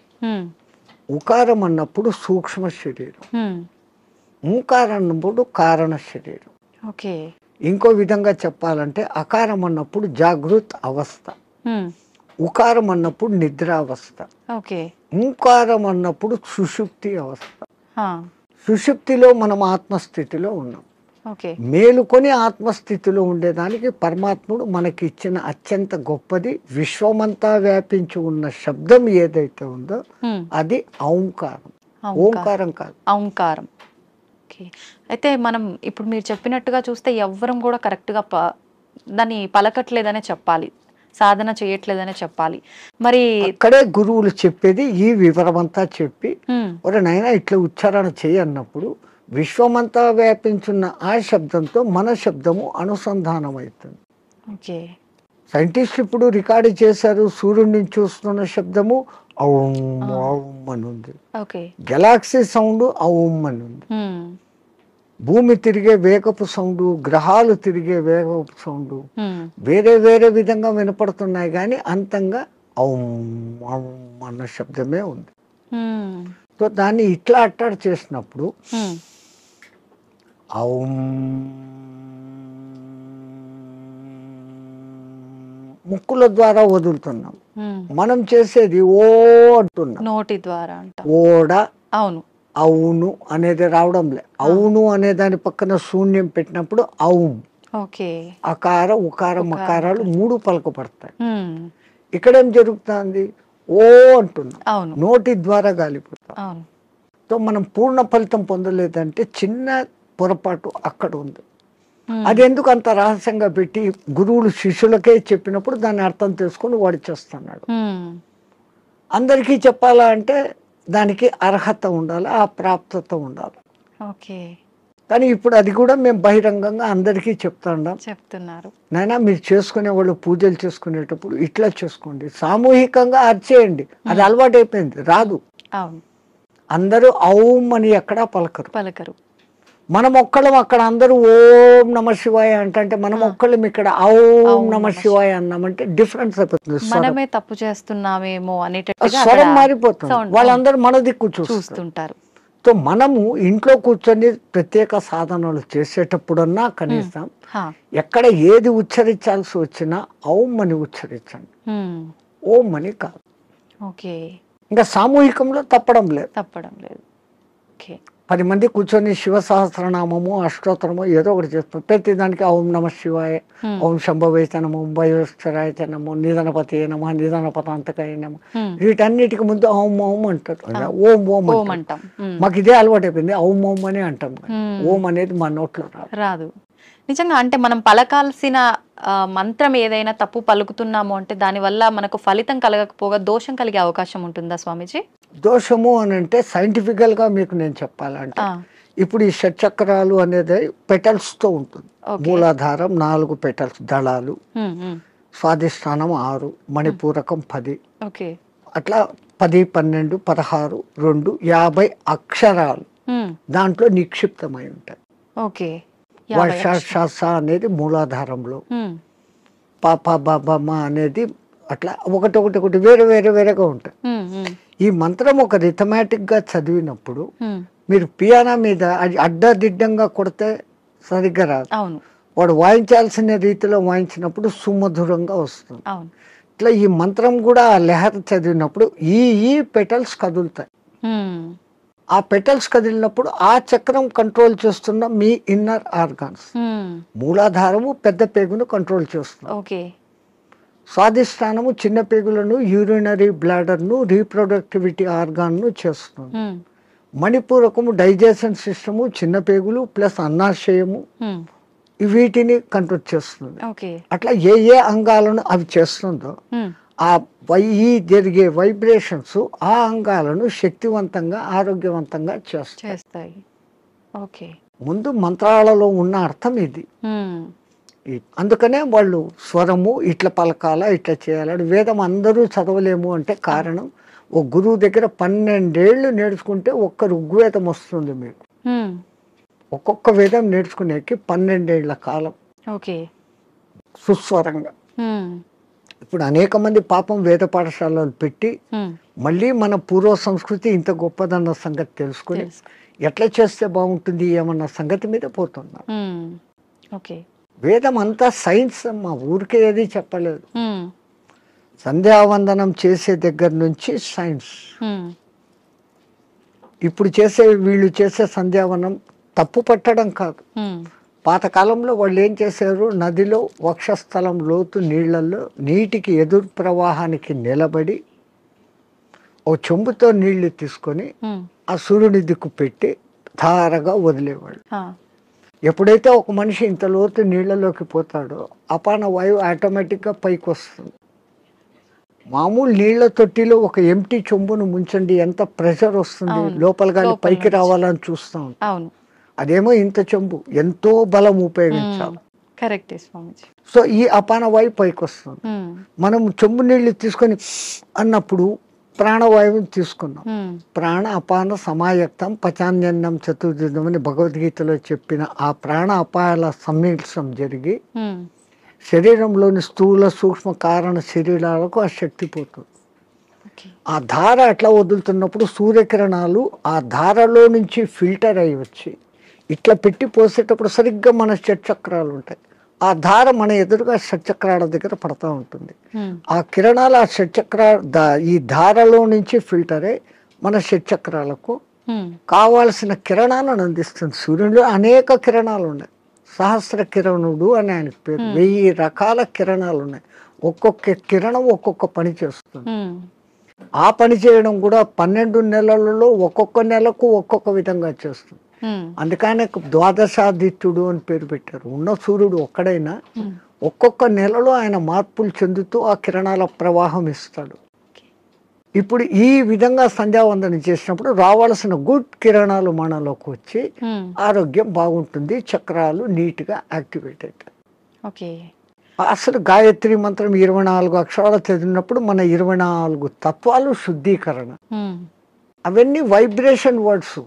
ఉకారం అన్నప్పుడు సూక్ష్మ శరీరం, ఓంకారం అన్నప్పుడు కారణ శరీరం. ఓకే. ఇంకో విధంగా చెప్పాలంటే అకారం అన్నప్పుడు జాగృత్ అవస్థ, ఉకారం అన్నప్పుడు నిద్రావస్థ, ఓంకారం అన్నప్పుడు సుషుప్తి అవస్థ. సుషుప్తిలో మనం ఆత్మస్థితిలో ఉన్నాం. మేలుకొని ఆత్మస్థితిలో ఉండేదానికి పరమాత్ముడు మనకి ఇచ్చిన అత్యంత గొప్పది, విశ్వమంతా వ్యాపించి ఉన్న శబ్దం ఏదైతే ఉందో అది ఔంకారం, ఓంకారం కాదు, ఔంకారం. అయితే మనం ఇప్పుడు మీరు చెప్పినట్టుగా చూస్తే ఎవ్వరం కూడా కరెక్ట్గా దాన్ని పలకట్లేదనే చెప్పాలి, సాధన చేయట్లేదనే చెప్పాలి. మరి అక్కడే గురువులు చెప్పేది ఈ వివరమంతా చెప్పి, ఒరే నాయనా ఇట్లా ఉచ్చారణ చేయన్నప్పుడు విశ్వమంతా వ్యాపించున్న ఆ శబ్దంతో మన శబ్దము అనుసంధానం అవుతుంది. సైంటిస్ట్ ఇప్పుడు రికార్డు చేశారు, సూర్యుడి నుంచి చూస్తున్న శబ్దము ఔం ఔం అని ఉంది, గెలాక్సీ సౌండ్ ఔం అని ఉంది, భూమి తిరిగే వేగపు సౌండ్, గ్రహాలు తిరిగే వేగపు సౌండ్ వేరే వేరే విధంగా వినపడుతున్నాయి, కానీ అంతంగా ఔం ఔం అన్న శబ్దమే ఉంది. సో దాన్ని ఇట్లా అట్టాడు చేసినప్పుడు ఔం ముక్కుల ద్వారా వదులుతున్నాం, మనం చేసేది ఓ అంటున్నాం నోటి ద్వారా. ఓడ అవును అవును అనేది రావడంలే, అవును అనే దాని పక్కన శూన్యం పెట్టినప్పుడు ఔం. అకార ఉకార మకారాలు మూడు పలకపడతాయి. ఇక్కడేం జరుగుతుంది, ఓ అంటున్నాం, నోటి ద్వారా గాలిపోతాం. సో మనం పూర్ణ ఫలితం పొందలేదంటే చిన్న పొరపాటు అక్కడ ఉంది. అది ఎందుకు అంత రహస్యంగా పెట్టి గురువులు శిష్యులకే చెప్పినప్పుడు దాన్ని అర్థం చేసుకొని వాడు చేస్తున్నాడు. అందరికీ చెప్పాలా అంటే దానికి అర్హత ఉండాలి, ఆ ప్రాప్తత ఉండాలి. కానీ ఇప్పుడు అది కూడా మేము బహిరంగంగా అందరికీ చెప్తున్నారు, నాయనా మీరు చేసుకునే వాళ్ళు పూజలు చేసుకునేటప్పుడు ఇట్లా చేసుకోండి, సామూహికంగా అర్చేయండి. అది అలవాటు అయిపోయింది, రాదు. అందరూ ఔం అని ఎక్కడా పలకరు. మనం ఒక్కళ్ళం అక్కడ అందరూ ఓం నమ శివాయ అంటే మనం ఒక్కళ్ళం ఇక్కడ ఔం నమ శివాయ అన్నామంటే డిఫరెన్స్ అయిపోతుంది, మనమే తప్పు చేస్తున్నామేమో అనేటట్టుగా స్వరం మారిపోతుంది. వాళ్ళందరూ మన దిక్కు చూస్తుంటారు. సో మనము ఇంట్లో కూర్చొని ప్రత్యేక సాధనలు చేసేటప్పుడన్నా కనీసం ఎక్కడ ఏది ఉచ్చరించాల్సి వచ్చినా ఔం అని ఉచ్చరించండి, ఓం అని కాదు. ఇంకా సామూహికంలో తప్పడం లేదు. 10 మంది కూర్చొని శివ సహస్రనామము అష్టోత్తరము ఏదో ఒకటి చేస్తాం, ప్రతి దానికి ఓం నమ శివాయ, ఓం శంభవైత నమో, భయోశ్వరాయ నమో, నిధనపతి నమ, నిధనపతాంతకాయ నమ, వీటన్నిటికి ముందు ఓం ఓం అంటారు, ఓం ఓం అంటాం. మాకు ఇదే అలవాటు అయిపోయింది, ఓం ఓం అని అంటాం. ఓం అనేది మా నోట్లో రాదు. నిజంగా అంటే మనం పలకాల్సిన మంత్రం ఏదైనా తప్పు పలుకుతున్నాము అంటే దానివల్ల మనకు ఫలితం కలగకపోగా దోషం కలిగే అవకాశం ఉంటుందా స్వామీజీ? దోషము అని అంటే సైంటిఫికల్గా మీకు నేను చెప్పాలంటే ఇప్పుడు ఈ షట్చక్రాలు అనేది పెటల్స్తో ఉంటుంది. మూలాధారం 4 పెటల్స్ దళాలు, స్వాధిష్టానం 6, మణిపూరకం 10, అట్లా 10, 12, 16, 2, 50 అక్షరాలు దాంట్లో నిక్షిప్తమై ఉంటాయి. వర్ష అనేది మూలాధారంలో, పాప బాబమ్మ అనేది అట్లా ఒకటి వేరే వేరే వేరేగా ఉంటాయి. ఈ మంత్రం ఒక రిథమాటిక్ గా చదివినప్పుడు మీరు పియానో మీద అది అడ్డదిడ్డంగా కొడితే సరిగ్గా రాదు. వాడు వాయించాల్సిన రీతిలో వాయించినప్పుడు సుమధురంగా వస్తుంది. ఇట్లా ఈ మంత్రం కూడా ఆ లెహర్ చదివినప్పుడు ఈ పెటల్స్ కదులుతాయి. ఆ పెటల్స్ కదిలినప్పుడు ఆ చక్రం కంట్రోల్ చేస్తున్న మీ ఇన్నర్ ఆర్గాన్స్. మూలాధారము పెద్ద పేగును కంట్రోల్ చేస్తుంది. స్వాధిష్టానము చిన్న పేగులను, యూరినరీ బ్లాడర్ను, రీప్రొడక్టివిటీ ఆర్గాన్ను చేస్తుంది. మణిపూరకము డైజెషన్ సిస్టము, చిన్న పేగులు ప్లస్ అన్నాశయము వీటిని కంట్రోల్ చేస్తుంది. అట్లా ఏ అంగాలను అవి చేస్తుందో ఆ జరిగే వైబ్రేషన్స్ ఆ అంగాలను శక్తివంతంగా ఆరోగ్యవంతంగా చేస్తాయి. ముందు మంత్రాలలో ఉన్న అర్థం ఇది. అందుకనే వాళ్ళు స్వరము ఇట్లా పలకాల ఇట్లా చేయాలని వేదం అందరూ చదవలేము అంటే కారణం ఒక గురువు దగ్గర 12 ఏళ్ళు నేర్చుకుంటే ఒక్క ఋగ్వేదం వస్తుంది మీకు. ఒక్కొక్క వేదం నేర్చుకునేకి 12 ఏళ్ల కాలం సుస్వరంగా. ఇప్పుడు అనేక మంది పాపం వేద పాఠశాలలు పెట్టి మళ్ళీ మన పూర్వ సంస్కృతి ఇంత గొప్పదన్న సంగతి తెలుసుకుని ఎట్లా చేస్తే బాగుంటుంది ఏమన్న సంగతి మీద పోతున్నారు. వేదం అంతా సైన్స్ అమ్మా, ఊరికే ఏది చెప్పలేదు. సంధ్యావందనం చేసే దగ్గర నుంచి సైన్స్. ఇప్పుడు వీళ్ళు చేసే సంధ్యావనం తప్పు పట్టడం కాదు. పాతకాలంలో వాళ్ళు ఏం చేశారు, నదిలో వక్షస్థలం లోతు నీళ్లలో నీటికి ఎదురు ప్రవాహానికి నిలబడి ఓ చెంబుతో నీళ్లు తీసుకొని ఆ సూర్యుని దిక్కు పెట్టి ధారగా వదిలేవాళ్ళు. ఎప్పుడైతే ఒక మనిషి ఇంత లోతు నీళ్లలోకి పోతాడో అపాన వాయువు ఆటోమేటిక్గా పైకి వస్తుంది. మామూలు నీళ్ల తొట్టిలో ఒక ఎంటీ చెంబును ముంచండి, ఎంత ప్రెషర్ వస్తుంది, లోపల గాలి పైకి రావాలని చూస్తూ ఉంటాం. అదేమో ఇంత చెంబు, ఎంతో బలం ఉపయోగించాలి. సో ఈ అపాన వాయువు పైకి వస్తుంది. మనం చెంబు నీళ్లు తీసుకొని అన్నప్పుడు ప్రాణవాయువుని తీసుకున్నాం. ప్రాణ అపాన సమాయక్తం పచాన్యన్నం చతుర్దినం అని భగవద్గీతలో చెప్పిన ఆ ప్రాణ అపాయాల సమ్మిళనం జరిగి శరీరంలోని స్థూల సూక్ష్మ కారణ శరీరాలకు ఆ శక్తి పోతుంది. ఆ ధార అట్లా వదులుతున్నప్పుడు సూర్యకిరణాలు ఆ ధారలో నుంచి ఫిల్టర్ అయ్యి వచ్చి ఇట్లా పెట్టి పోసేటప్పుడు సరిగ్గా మన షట్చక్రాలు ఉంటాయి. ఆ ధార మన ఎదురుగా షట్చక్రాల దగ్గర పడతా ఉంటుంది. ఆ కిరణాలు ఆ ఈ ధారలో నుంచి ఫిల్టర్ అయ్యి మన షట్చక్రాలకు కావాల్సిన కిరణాలను అందిస్తుంది. సూర్యుడు అనేక కిరణాలు ఉన్నాయి. సహస్ర కిరణుడు అని ఆయనకు పేరు. 1000 రకాల కిరణాలు ఉన్నాయి. ఒక్కొక్క కిరణం ఒక్కొక్క పని చేస్తుంది. ఆ పని చేయడం కూడా 12 నెలలలో ఒక్కొక్క నెలకు ఒక్కొక్క విధంగా చేస్తుంది. అందుకనే ద్వాదశాదిత్యుడు అని పేరు పెట్టారు. ఉన్న సూర్యుడు ఒక్కడైనా ఒక్కొక్క నెలలో ఆయన మార్పులు చెందుతూ ఆ కిరణాల ప్రవాహం ఇస్తాడు. ఇప్పుడు ఈ విధంగా సంధ్యావందనం చేసినప్పుడు రావాల్సిన గుడ్ కిరణాలు మనలోకి వచ్చి ఆరోగ్యం బాగుంటుంది, చక్రాలు నీట్ గా యాక్టివేట్ అవుతాయి. అసలు గాయత్రి మంత్రం 24 అక్షరాలు చదివినప్పుడు మన 24 తత్వాలు శుద్ధీకరణ. అవన్నీ వైబ్రేషన్ వర్డ్స్.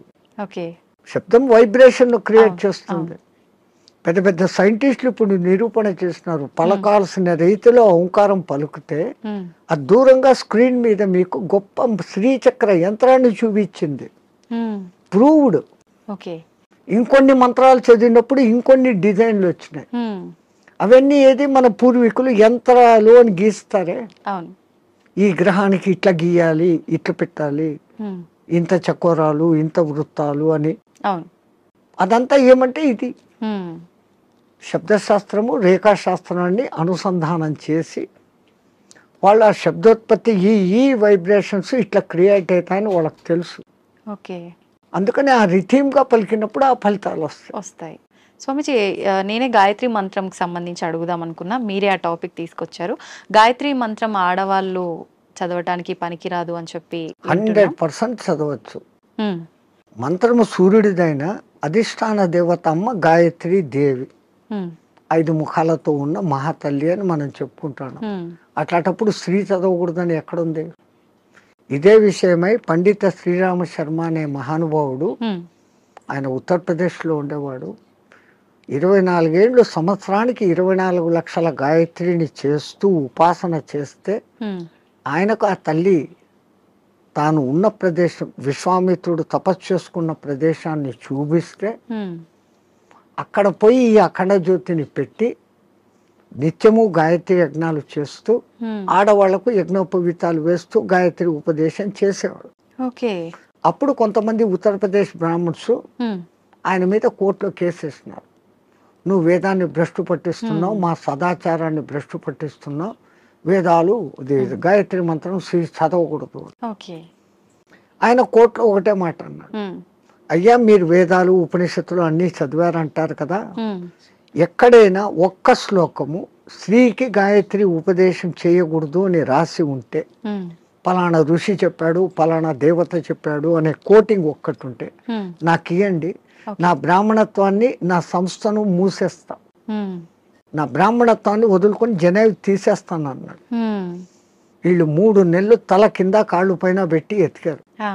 శబ్దం వైబ్రేషన్ క్రియేట్ చేస్తుంది. పెద్ద పెద్ద సైంటిస్టులు ఇప్పుడు నిరూపణ చేస్తున్నారు. పలకాల్సిన రీతిలో ఓంకారం పలుకుతే ఆ దూరంగా స్క్రీన్ మీద మీకు గొప్ప శ్రీచక్ర యంత్రాన్ని చూపించింది. ప్రూవ్డ్. ఇంకొన్ని మంత్రాలు చదివినప్పుడు ఇంకొన్ని డిజైన్లు వచ్చినాయి. అవన్నీ ఏది మన పూర్వీకులు యంత్రాలు అని గీస్తారే, ఈ గ్రహానికి ఇట్లా గీయాలి, ఇట్లా పెట్టాలి, ఇంత చకోరాలు, ఇంత వృత్తాలు అని. అదంతా ఏమంటే ఇది శబ్దశాస్త్రము రేఖాశాస్త్రాన్ని అనుసంధానం చేసి వాళ్ళ శబ్దోత్పత్తి ఈ వైబ్రేషన్స్ ఇట్లా క్రియేట్ అవుతాయని వాళ్ళకి తెలుసు. అందుకని ఆ రిథీమ్గా పలికినప్పుడు ఆ ఫలితాలు వస్తాయి. స్వామిజీ, నేనే గాయత్రి మంత్రంకి సంబంధించి అడుగుదాం అనుకున్నా, మీరే ఆ టాపిక్ తీసుకొచ్చారు. గాయత్రి మంత్రం ఆడవాళ్ళు చదవటానికి పనికిరాదు అని చెప్పి వింటున్నాం. 100% చదవచ్చు. ఉమ్, మంత్రము సూర్యుడిదైన అధిష్టాన దేవత అమ్మ గాయత్రి దేవి, ఉమ్, 5 ముఖాలతో ఉన్న మహాతల్లి అని మనం చెప్పుకుంటాం. ఉమ్, అట్లాంటప్పుడు స్త్రీ చదవకూడదని ఎక్కడుంది? ఇదే విషయమై పండిత శ్రీరామ శర్మ అనే మహానుభావుడు, ఉమ్, ఆయన ఉత్తరప్రదేశ్లో ఉండేవాడు. 24 ఏళ్ళు, సంవత్సరానికి 24 లక్షల గాయత్రిని చేస్తూ ఉపాసన చేస్తే ఉమ్, ఆయనకు ఆ తల్లి తాను ఉన్న ప్రదేశం, విశ్వామిత్రుడు తపస్సు చేసుకున్న ప్రదేశాన్ని చూపిస్తే ఉమ్, అక్కడ పోయి ఈ అఖండ జ్యోతిని పెట్టి నిత్యము గాయత్రి యజ్ఞాలు చేస్తూ ఉమ్. ఆడవాళ్లకు యజ్ఞోపవీతాలు వేస్తూ గాయత్రి ఉపదేశం చేసేవాడు. ఓకే. అప్పుడు కొంతమంది ఉత్తరప్రదేశ్ బ్రాహ్మణ్స్ ఉమ్, ఆయన మీద కోర్టులో కేసేసినారు. నువ్వు వేదాన్ని భ్రష్టు పట్టిస్తున్నావు, మా సదాచారాన్ని భ్రష్టు పట్టిస్తున్నావు, వేదాలు గాయత్రి మంత్రం చదవకూడదు. ఓకే. ఆయన కోర్టులో ఒకటే మాట అన్నాడు, ఉమ్, అయ్యా మీరు వేదాలు ఉపనిషత్తులు అన్నీ చదివారంటారు కదా, ఉమ్, ఎక్కడైనా ఒక్క శ్లోకము స్త్రీకి గాయత్రి ఉపదేశం చేయకూడదు అని రాసి ఉంటే, ఉమ్, పలానా ఋషి చెప్పాడు, పలానా దేవత చెప్పాడు అనే కోటింగ్ ఒక్కటి ఉంటే ఉమ్, నాకు ఇవ్వండి, నా బ్రాహ్మణత్వాన్ని, నా సంస్థను మూసేస్తా, ఉమ్, నా బ్రాహ్మణత్వాన్ని వదులుకొని జనేవి తీసేస్తాను అన్నాడు. ఉమ్, వీళ్ళు 3 నెలలు తల కింద కాళ్ళు పైన పెట్టి ఎతికారు, ఆ,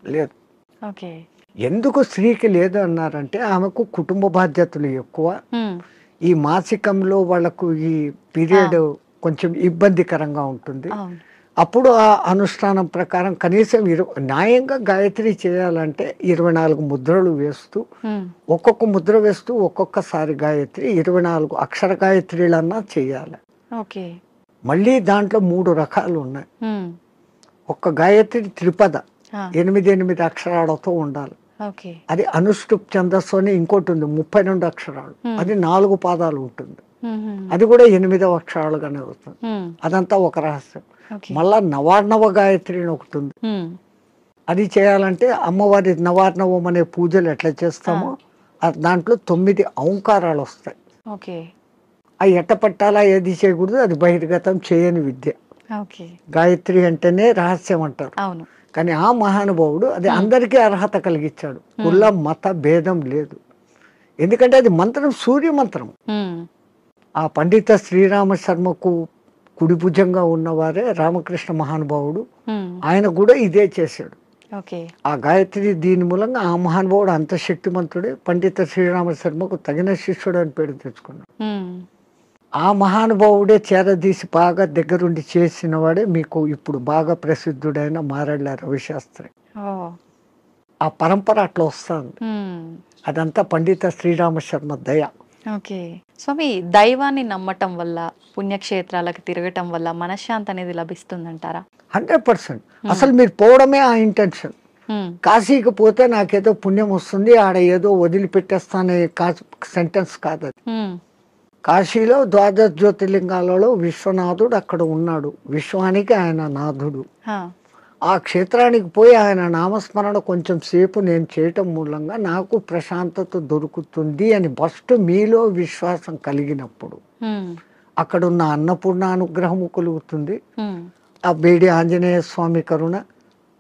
లేదు. ఓకే. ఎందుకు స్త్రీకి లేదు అన్నారంటే ఆమెకు కుటుంబ బాధ్యతలు ఎక్కువ, ఉమ్, ఈ మాసికంలో వాళ్ళకు ఈ పీరియడ్ కొంచెం ఇబ్బందికరంగా ఉంటుంది. అవును. అప్పుడు ఆ అనుష్ఠానం ప్రకారం కనీసం న్యాయంగా గాయత్రి చేయాలంటే 24 ముద్రలు వేస్తూ, ఉమ్, ఒక్కొక్క ముద్ర వేస్తూ ఒక్కొక్కసారి గాయత్రి 24 అక్షర గాయత్రిలన్నా చేయాలి. ఓకే. మళ్ళీ దాంట్లో 3 రకాలు ఉన్నాయి. ఉమ్, ఒక్క గాయత్రి త్రిపద, ఆ, 8 అక్షరాలతో ఉండాలి. ఓకే. అది అనుష్ఠుప్ ఛందస్సు అని ఇంకోటి ఉంది, 32 అక్షరాలు, అది 4 పాదాలు ఉంటుంది, ఉమ్, ఉమ్, అది కూడా 8వ అక్షరాలుగానే వస్తుంది. ఉమ్, అదంతా ఒక రహస్యం. ఓకే. మళ్ళా నవార్ణవ గాయత్రి అని ఒకటి ఉంది, ఉమ్, అది చేయాలంటే అమ్మవారి నవార్ణవం అనే పూజలు ఎట్లా చేస్తామో దాంట్లో 9 ఔంకారాలు వస్తాయి. ఓకే. అవి ఎట్ట పట్టాలా, ఏది చేయకూడదు, అది బహిర్గతం చేయని విద్య. ఓకే. గాయత్రి అంటేనే రహస్యం అంటారు, అవును. కానీ ఆ మహానుభావుడు అది అందరికీ అర్హత కలిగించాడు. కుల మత భేదం లేదు, ఎందుకంటే అది మంత్రం సూర్య మంత్రం. ఉమ్, ఆ పండిత శ్రీరామ శర్మకు కుడి భుజంగా ఉన్నవారే రామకృష్ణ మహానుభావుడు, ఉమ్, ఆయన కూడా ఇదే చేశాడు. ఓకే. ఆ గాయత్రి దీని మూలంగా ఆ మహానుభావుడు అంత శక్తిమంతుడే, పండిత శ్రీరామ శర్మకు తగిన శిష్యుడు అని పేరు తెచ్చుకున్నాడు. ఉమ్, ఆ మహానుభావుడే చేరదీసి బాగా దగ్గరుండి చేసిన వాడే మీకు ఇప్పుడు బాగా ప్రసిద్ధుడైన మారెళ్ళ రవిశాస్త్రి. ఓ, ఆ పరంపర అట్లా వస్తుంది. ఉమ్, అదంతా పండిత శ్రీరామ శర్మ దయ. ఓకే. స్వామి, దైవాన్ని నమ్మటం వల్ల, పుణ్యక్షేత్రాలకు తిరగటం వల్ల మనశ్శాంతి అనేది లభిస్తుందంటారా? 100%. అసలు మీరు పోవడమే ఆ ఇంటెన్షన్. ఉమ్, కాశీకి పోతే నాకేదో పుణ్యం వస్తుంది, ఆడ ఏదో వదిలిపెట్టేస్తానే సెంటెన్స్ కాదు అది. ఉమ్, కాశీలో 12 జ్యోతిర్లింగాలలో విశ్వనాథుడు అక్కడ ఉన్నాడు, విశ్వానికి ఆయన నాథుడు. ఆ, ఆ క్షేత్రానికి పోయి ఆయన నామస్మరణ కొంచెం సేపు నేను చేయటం మూలంగా నాకు ప్రశాంతత దొరుకుతుంది అని ఫస్ట్ మీలో విశ్వాసం కలిగినప్పుడు ఉమ్, అక్కడున్న అన్నపూర్ణ అనుగ్రహము కలుగుతుంది. ఉమ్, ఆ బేడి ఆంజనేయ స్వామి కరుణ,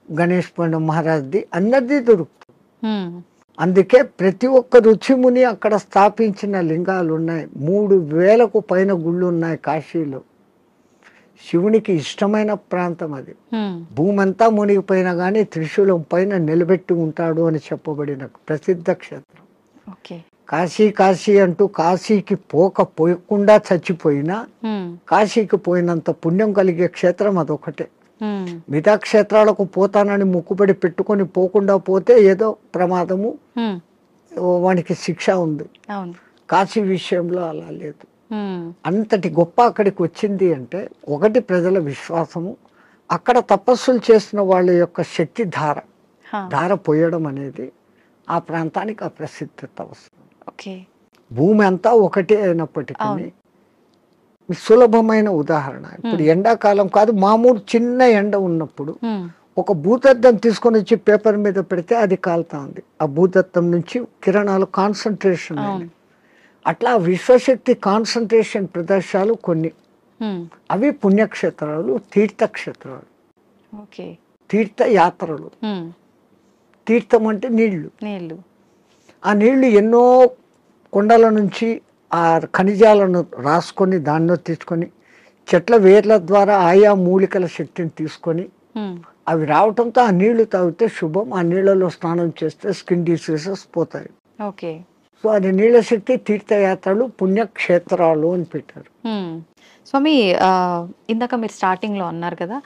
గణేష్ పండు మహారాజ్ది అందరిది దొరుకుతుంది. ఉమ్, అందుకే ప్రతి ఒక్క రుచిముని అక్కడ స్థాపించిన లింగాలు ఉన్నాయి. 3000కు పైన గుళ్ళు ఉన్నాయి కాశీలో. శివునికి ఇష్టమైన ప్రాంతం అది. ఉమ్, భూమి అంతా మునిగిపోయినా కానీ త్రిశూలం పైన నిలబెట్టి ఉంటాడు అని చెప్పబడిన ప్రసిద్ధ క్షేత్రం ఓకే. కాశీ. కాశీ అంటూ కాశీకి పోకుండా చచ్చిపోయినా ఉమ్, కాశీకి పోయినంత పుణ్యం కలిగే క్షేత్రం అదొకటే. ఉమ్, మిగతా క్షేత్రాలకు పోతానని ముక్కుబడి పెట్టుకొని పోకుండా పోతే ఏదో ప్రమాదము, ఉమ్, వానికి శిక్ష ఉంది. అవును. కాశీ విషయంలో అలా లేదు. ఉమ్, అంతటి గొప్ప అక్కడికి వచ్చింది అంటే ఒకటి ప్రజల విశ్వాసము, అక్కడ తపస్సులు చేసిన వాళ్ళ యొక్క శక్తి ధార పోయడం అనేది ఆ ప్రాంతానికి ఆ ప్రసిద్ధత వస్తుంది. ఓకే. భూమి అంతా ఒకటే అయినప్పటికీ సులభమైన ఉదాహరణ, ఇప్పుడు ఎండాకాలం కాదు, మామూలు చిన్న ఎండ ఉన్నప్పుడు ఉమ్, ఒక భూతద్దం తీసుకొని వచ్చి పేపర్ మీద పెడితే అది కాలుతా ఉంది. ఆ భూతద్దం నుంచి కిరణాలు కాన్సన్ట్రేషన్ అట్లా విశ్వశక్తి కాన్సన్ట్రేషన్ ప్రదేశాలు కొన్ని, అవి పుణ్యక్షేత్రాలు, తీర్థక్షేత్రాలు, ఓకే, తీర్థయాత్రలు. తీర్థం అంటే నీళ్లు. నీళ్ళు. ఆ నీళ్లు ఎన్నో కొండల నుంచి ఆ ఖనిజాలను రాసుకొని దానిలో తీసుకొని చెట్ల వేర్ల ద్వారా ఆయా మూలికల శక్తిని తీసుకొని అవి రావటంతో ఆ నీళ్లు తాగితే శుభం. ఆ నీళ్లలో స్నానం చేస్తే స్కిన్ డిసీజెస్ పోతాయి. ఓకే. సో అది నీళ్ళ శక్తి, తీర్థయాత్రలు, పుణ్యక్షేత్రాలు అని పెట్టారు. స్వామి, ఇందాక మీరు స్టార్టింగ్లో అన్నారు కదా,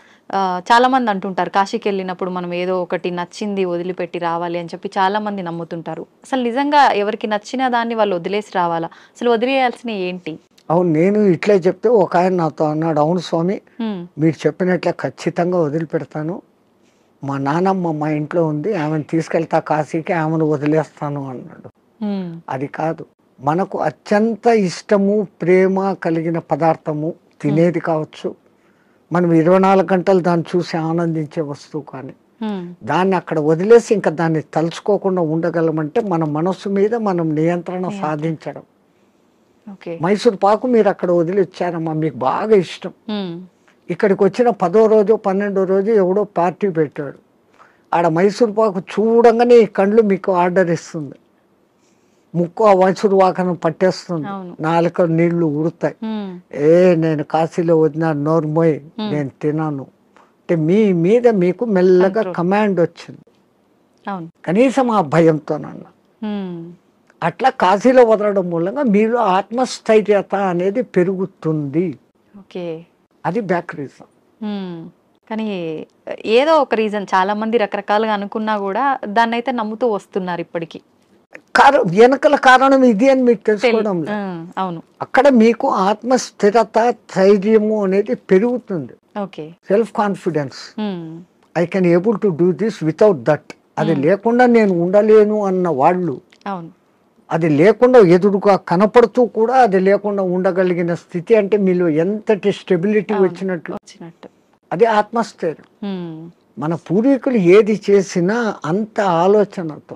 చాలా మంది అంటుంటారు కాశీకి వెళ్ళినప్పుడు మనం ఏదో ఒకటి నచ్చింది వదిలిపెట్టి రావాలి అని చెప్పి చాలా మంది నమ్ముతుంటారు. అసలు నిజంగా ఎవరికి నచ్చిన దాన్ని వాళ్ళు వదిలేసి రావాలా? అసలు వదిలేయాల్సిన ఏంటి? అవును, నేను ఇట్లే చెప్తే ఒక ఆయన నాతో అన్నాడు, అవును స్వామి మీరు చెప్పినట్లే ఖచ్చితంగా వదిలిపెడతాను. మా నానమ్మ మా ఇంట్లో ఉంది, ఆమెను తీసుకెళ్తా కాశీకి, ఆమెను వదిలేస్తాను అన్నాడు. అది కాదు, మనకు అత్యంత ఇష్టము ప్రేమ కలిగిన పదార్థము తినేది కావచ్చు, మనం 24 గంటలు దాన్ని చూసి ఆనందించే వస్తువు, కానీ దాన్ని అక్కడ వదిలేసి ఇంకా దాన్ని తలుచుకోకుండా ఉండగలమంటే మన మనస్సు మీద మనం నియంత్రణ సాధించడం. మైసూర్ పాకు మీరు అక్కడ వదిలి వచ్చారమ్మా, మీకు బాగా ఇష్టం. ఇక్కడికి వచ్చిన 10వ రోజు 12వ రోజు ఎవడో పార్టీ పెట్టాడు, ఆడ మైసూర్ పాకు చూడంగానే ఈ కళ్ళు మీకు ఆర్డర్ ఇస్తుంది, ముక్కు ఆ మైసూర్ పాకను పట్టేస్తుంది, నాలుక నీళ్లు ఉడతాయి. నేను కాశీలో వదిన నోర్మోయ్ నేను తినాను అంటే మీ మీద మీకు మెల్లగా కమాండ్ వచ్చింది, కనీసం ఆ భయంతోనన్నా. అట్లా కాశీలో వదలడం మూలంగా మీలో ఆత్మస్థైర్యత అనేది పెరుగుతుంది. అది బ్యాక్ రీజన్. కానీ ఏదో ఒక రీజన్, చాలా మంది రకరకాలుగా అనుకున్నా కూడా దాన్ని అయితే నమ్ముతూ వస్తున్నారు ఇప్పటికి. వెనకల కారణం ఇది అని మీకు తెలుసుకోవడం. అవును, అక్కడ మీకు ఆత్మస్థిరత, ధైర్యము అనేది పెరుగుతుంది. Self confidence, I can able to do this without that. అది లేకుండా నేను ఉండలేను అన్న వాళ్ళు, అది లేకుండా ఎదురుగా కనపడుతూ కూడా అది లేకుండా ఉండగలిగిన స్థితి అంటే మీలో ఎంతటి స్టెబిలిటీ వచ్చినట్లు. అది ఆత్మస్థైర్యం. మన పూర్వీకులు ఏది చేసినా అంత ఆలోచనతో.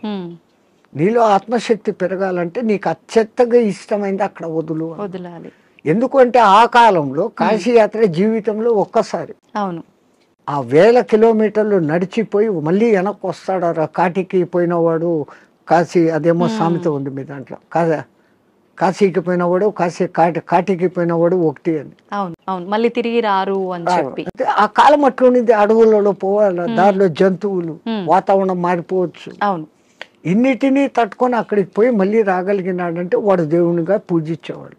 నీలో ఆత్మశక్తి పెరగాలంటే నీకు అత్యంతగా ఇష్టమైంది అక్కడ వదలాలి. ఎందుకంటే ఆ కాలంలో కాశీ యాత్ర జీవితంలో ఒక్కసారి. అవును, ఆ 1000 కిలోమీటర్లు నడిచిపోయి మళ్ళీ వెనక్కి వస్తాడు. కాటికి పోయినవాడు కాశీ, అదేమో సామెత ఉంది మీ దాంట్లో, కాశీకి పోయినవాడు కాటికి పోయినవాడు ఒకటి అని. అవును, మళ్ళీ తిరిగి రారు అని చెప్పి. ఆ కాలం అట్లుండింది, అడవులలో పోవాలి, దారిలో జంతువులు, వాతావరణం మారిపోవచ్చు. అవును, ఇన్నిటినీ తట్టుకొని అక్కడికి పోయి మళ్ళీ రాగలిగినాడంటే వాడు దేవునిగా పూజించేవాడు.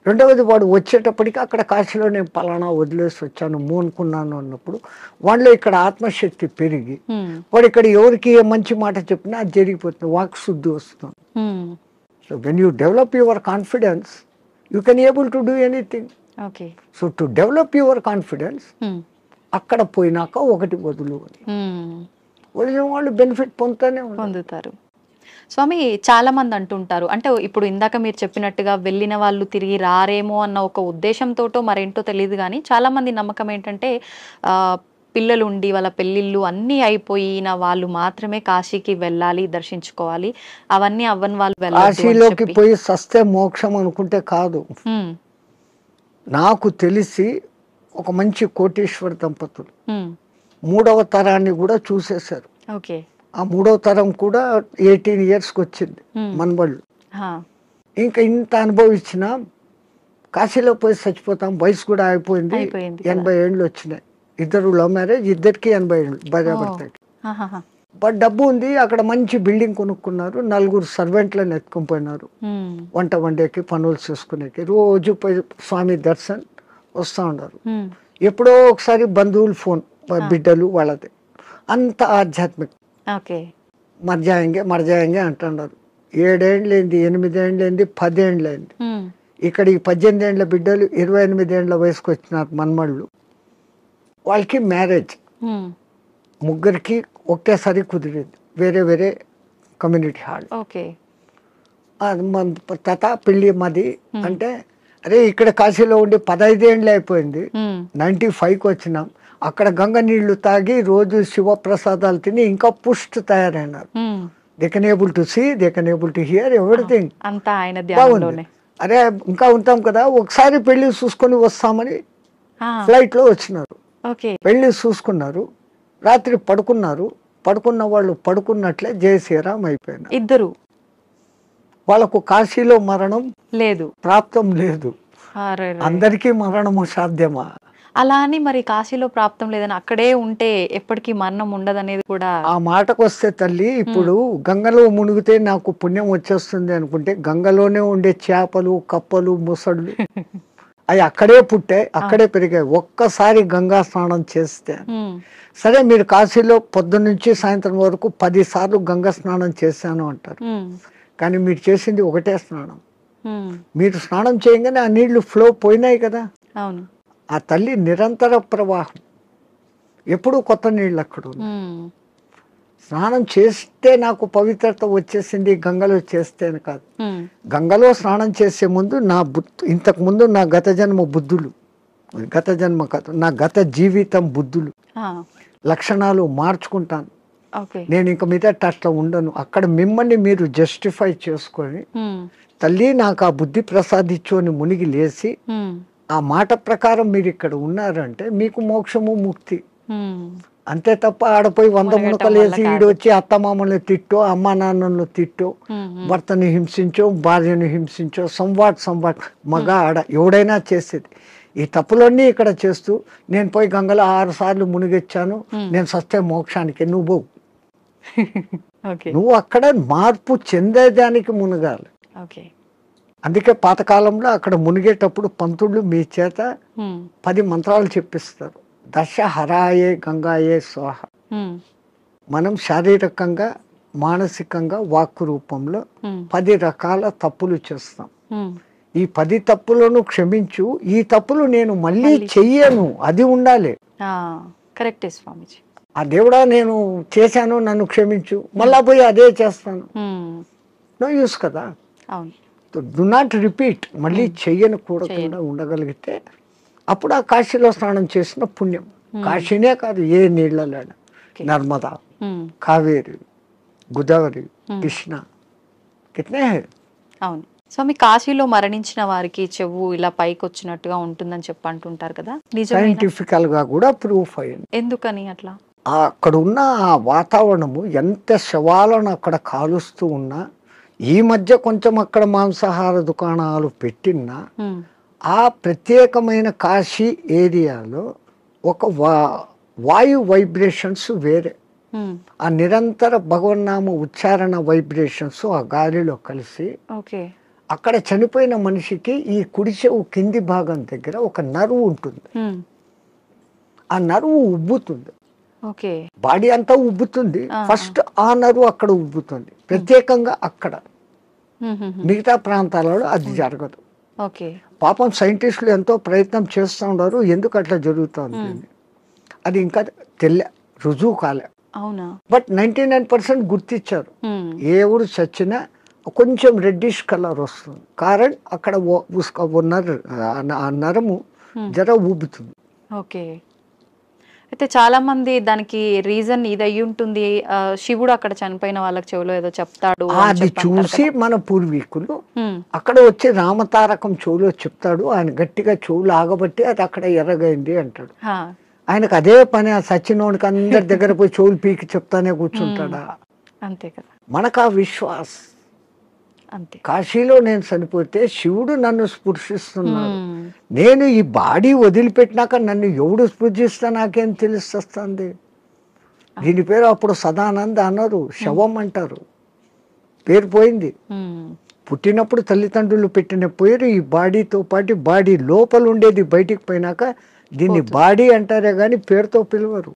రెండవది, వాడు వచ్చేటప్పటికి అక్కడ కాశీలో నేను పలానా వదిలేసి వచ్చాను మోనుకున్నాను అన్నప్పుడు వాళ్ళలో ఇక్కడ ఆత్మశక్తి పెరిగి వాడు ఇక్కడ ఎవరికి ఏ మంచి మాట చెప్పినా అది జరిగిపోతుంది, వాక్ శుద్ధి వస్తుంది. So when you develop your confidence you can able to do anything. So to develop your confidence అక్కడ పోయినాక ఒకటి వదిలిన వాళ్ళు బెనిఫిట్ పొందుతారు. స్వామి, చాలా మంది అంటుంటారు, అంటే ఇప్పుడు ఇందాక మీరు చెప్పినట్టుగా వెళ్ళిన వాళ్ళు తిరిగి రారేమో అన్న ఒక ఉద్దేశంతోటో మరేంటో తెలియదు, కానీ చాలా మంది నమ్మకం ఏంటంటే పిల్లలు ఉండి వాళ్ళ పెళ్ళిళ్ళు అన్నీ అయిపోయిన వాళ్ళు మాత్రమే కాశీకి వెళ్ళాలి, దర్శించుకోవాలి, అవన్నీ అవ్వని వాళ్ళు కాశీలోకి పోయి సస్తే మోక్షం అనుకుంటే కాదు. నాకు తెలిసి ఒక మంచి కోటీశ్వర దంపతులు 3వ తరాన్ని కూడా చూసేశారు. ఆ 3వ తరం కూడా 18 yearsకి వచ్చింది మనబళ్ళు. ఇంకా ఇంత అనుభవించిన కాశీలో పోయి చచ్చిపోతాం, వయసు కూడా అయిపోయింది, 80 ఏళ్ళు వచ్చినాయి. ఇద్దరు లవ్ మ్యారేజ్, ఇద్దరికి 80 ఏళ్ళు భార్యాభర్తకి. బట్ డబ్బు ఉంది, అక్కడ మంచి బిల్డింగ్ కొనుక్కున్నారు, 4 సర్వెంట్లను ఎత్తుకొని పోయినారు, వంట వండేకి పనులు చేసుకునేకి. రోజు పోయి స్వామి దర్శన్ వస్తూ ఉన్నారు. ఎప్పుడో ఒకసారి బంధువులు ఫోన్, బిడ్డలు వాళ్ళది, అంత ఆధ్యాత్మిక. మర్జాయంగే అంటున్నారు. 7 ఏళ్ళైంది, 8 ఏళ్ళైంది, 10 ఏళ్ళైంది. ఇక్కడ ఈ 18 ఏళ్ళ బిడ్డలు 28 ఏళ్ళ వయసుకు వచ్చినారు మనమళ్ళు. వాళ్ళకి మ్యారేజ్ ముగ్గురికి ఒకేసారి కుదిరింది, వేరే వేరే కమ్యూనిటీ హాల్. తాత పెళ్ళి మాది అంటే, అరే ఇక్కడ కాశీలో ఉండి 15 ఏళ్ళు అయిపోయింది, 95కి వచ్చినాం, అక్కడ గంగ నీళ్లు తాగి రోజు శివప్రసాదాలు తిని ఇంకా పుష్టి తయారైనారు. They can able to see, they can able to hear everything. బాగుంది. అరే ఇంకా ఉంటాం కదా, ఒకసారి పెళ్లి చూసుకొని వస్తామని ఫ్లైట్లో వచ్చినారు. ఓకే. పెళ్లి చూసుకున్నారు, రాత్రి పడుకున్నారు. పడుకున్న వాళ్ళు పడుకున్నట్లే జై శ్రీరామ్ అయిపోయినారు. ఇద్దరు వాళ్ళకు కాశీలో మరణం లేదు, ప్రాప్తం లేదు. అరెరే. అందరికీ మరణము సాధ్యమా? అలా అని మరి కాశీలో ప్రాప్తం లేదని అక్కడే ఉంటే ఎప్పటికీ మరణం ఉండదనేది కూడా. ఆ మాటకు వస్తే తల్లి, ఇప్పుడు గంగలో మునిగితే నాకు పుణ్యం వచ్చేస్తుంది అనుకుంటే, గంగలోనే ఉండే చేపలు, కప్పలు, ముసళ్ళు అవి అక్కడే పుట్టాయి, అక్కడే పెరిగాయి. ఒక్కసారి గంగా స్నానం చేస్తే, సరే మీరు కాశీలో పొద్దున్నుంచి సాయంత్రం వరకు 10 సార్లు గంగా స్నానం చేశాను అంటారు, కానీ మీరు చేసింది ఒకటే స్నానం. మీరు స్నానం చేయగానే ఆ నీళ్లు ఫ్లో పోయినాయి కదా. అవును. ఆ తల్లి నిరంతర ప్రవాహం, ఎప్పుడూ కొత్త నీళ్ళు అక్కడ ఉంది. స్నానం చేస్తే నాకు పవిత్రత వచ్చేసింది గంగలో చేస్తేనే కాదు. గంగలో స్నానం చేసే ముందు నా ఇంతకు ముందు నా గత జన్మ బుద్ధులు, గత జన్మ కాదు, నా గత జీవితం బుద్ధులు, లక్షణాలు మార్చుకుంటాను. నేను ఇంక మీద అట్లా ఉండను. అక్కడ మిమ్మల్ని మీరు జస్టిఫై చేసుకొని, తల్లి నాకు ఆ బుద్ధి ప్రసాదించు అని మునిగి లేచి, ఆ మాట ప్రకారం మీరు ఇక్కడ ఉన్నారంటే మీకు మోక్షము ముక్తి. అంతే తప్ప ఆడపోయి 100 మునకలు వేసి ఈడొచ్చి అత్తమామల్ని తిట్టో, అమ్మా నాన్నలను తిట్టో, భర్తని హింసించో, భార్యను హింసించో, సంవాట్ మగ ఆడ ఎవడైనా చేసేది. ఈ తప్పులన్నీ ఇక్కడ చేస్తూ, నేను పోయి గంగలో 6 సార్లు మునిగొచ్చాను, నేను సస్తే మోక్షానికి, నువ్వు నువ్వు అక్కడ మార్పు చెందేదానికి మునగాలి. అందుకే పాతకాలంలో అక్కడ మునిగేటప్పుడు పంతుళ్ళు మీ చేత 10 మంత్రాలు చెప్పిస్తారు. దశ హరాయే గంగాయే స్వాహ. మనం శారీరకంగా, మానసికంగా, వాక్కు రూపంలో 10 రకాల తప్పులు చేస్తాం. ఈ 10 తప్పులను క్షమించు, ఈ తప్పులు నేను మళ్ళీ చెయ్యను, అది ఉండాలి. కరెక్టే స్వామిజీ. ఆ దేవుడా నేను చేశాను, నన్ను క్షమించు, మళ్ళా పోయి అదే చేస్తాను, నో యూస్ కదా. Do not repeat. మళ్ళీ చెయ్యను కూడకుండా ఉండగలిగితే అప్పుడు ఆ కాశీలో స్నానం చేసిన పుణ్యం. కాశీనే కాదు, ఏ నీళ్ళలో, నర్మదా, కావేరి, గోదావరి, కృష్ణ, కిట్నే. అవును స్వామి, కాశీలో మరణించిన వారికి చెవు ఇలా పైకి వచ్చినట్టుగా ఉంటుందని చెప్పి అంటుంటారు కదా, సైంటిఫికల్ గా కూడా ప్రూఫ్ అయింది. ఎందుకని అట్లా? అక్కడ ఉన్న ఆ వాతావరణము, ఎంత శవాలను అక్కడ కాలుస్తూ ఉన్నా, ఈ మధ్య కొంచెం అక్కడ మాంసాహార దుకాణాలు పెట్టినా, ఆ ప్రత్యేకమైన కాశీ ఏరియాలో ఒక వాయు వైబ్రేషన్స్ వేరే, ఆ నిరంతర భగవన్నామ ఉచ్చారణ వైబ్రేషన్స్ ఆ గాలిలో కలిసి, అక్కడ చనిపోయిన మనిషికి ఈ కుడి చెవు కింది భాగం దగ్గర ఒక నరువు ఉంటుంది. ఆ నరువు ఉబ్బుతుంది, బాడీ అంతా ఉబ్బుతుంది. ఫస్ట్ ఆ నరువు అక్కడ ఉబ్బుతుంది ప్రత్యేకంగా అక్కడ, మిగతా ప్రాంతాలలో అది జరగదు. పాపం సైంటిస్టులు ఎంతో ప్రయత్నం చేస్తూ ఉన్నారు, ఎందుకు అట్లా జరుగుతుంది అది ఇంకా రుజువు కాలే. బట్ 99% గుర్తించారు. ఏ ఊరు చచ్చినా కొంచెం రెడ్డిష్ కలర్ వస్తుంది, కారణం అక్కడ నరము జర ఊబుతుంది. అయితే చాలా మంది దానికి రీజన్ ఇది అయ్యి ఉంటుంది, శివుడు అక్కడ చనిపోయిన వాళ్ళకి చెవులో ఏదో చెప్తాడు, అది చూసి మన పూర్వీకులు అక్కడ వచ్చి రామతారకం చెవులో చెప్తాడు, ఆయన గట్టిగా చెవులు ఆగబట్టి అది అక్కడ ఎర్రగైంది అంటాడు. ఆయనకు అదే పని, ఆ సచ్చినోడికి అందరి దగ్గర పోయి చెవులు పీకి చెప్తానే కూర్చుంటాడా? అంతే కదా, మనకు ఆ విశ్వాస్. కాశీలో నేను చనిపోతే శివుడు నన్ను స్పృశిస్తున్నాడు, నేను ఈ బాడీ వదిలిపెట్టినాక నన్ను ఎవడు స్పృశిస్తా నాకేం తెలుస్తుంది. దీని పేరు అప్పుడు సదానంద అన్నారు, శవం అంటారు, పేరు పోయింది. పుట్టినప్పుడు తల్లిదండ్రులు పెట్టిన పేరు ఈ బాడీతో పాటు బాడీ లోపల ఉండేది బయటికి పోయినాక దీన్ని బాడీ అంటారే గాని పేరుతో పిలవరు.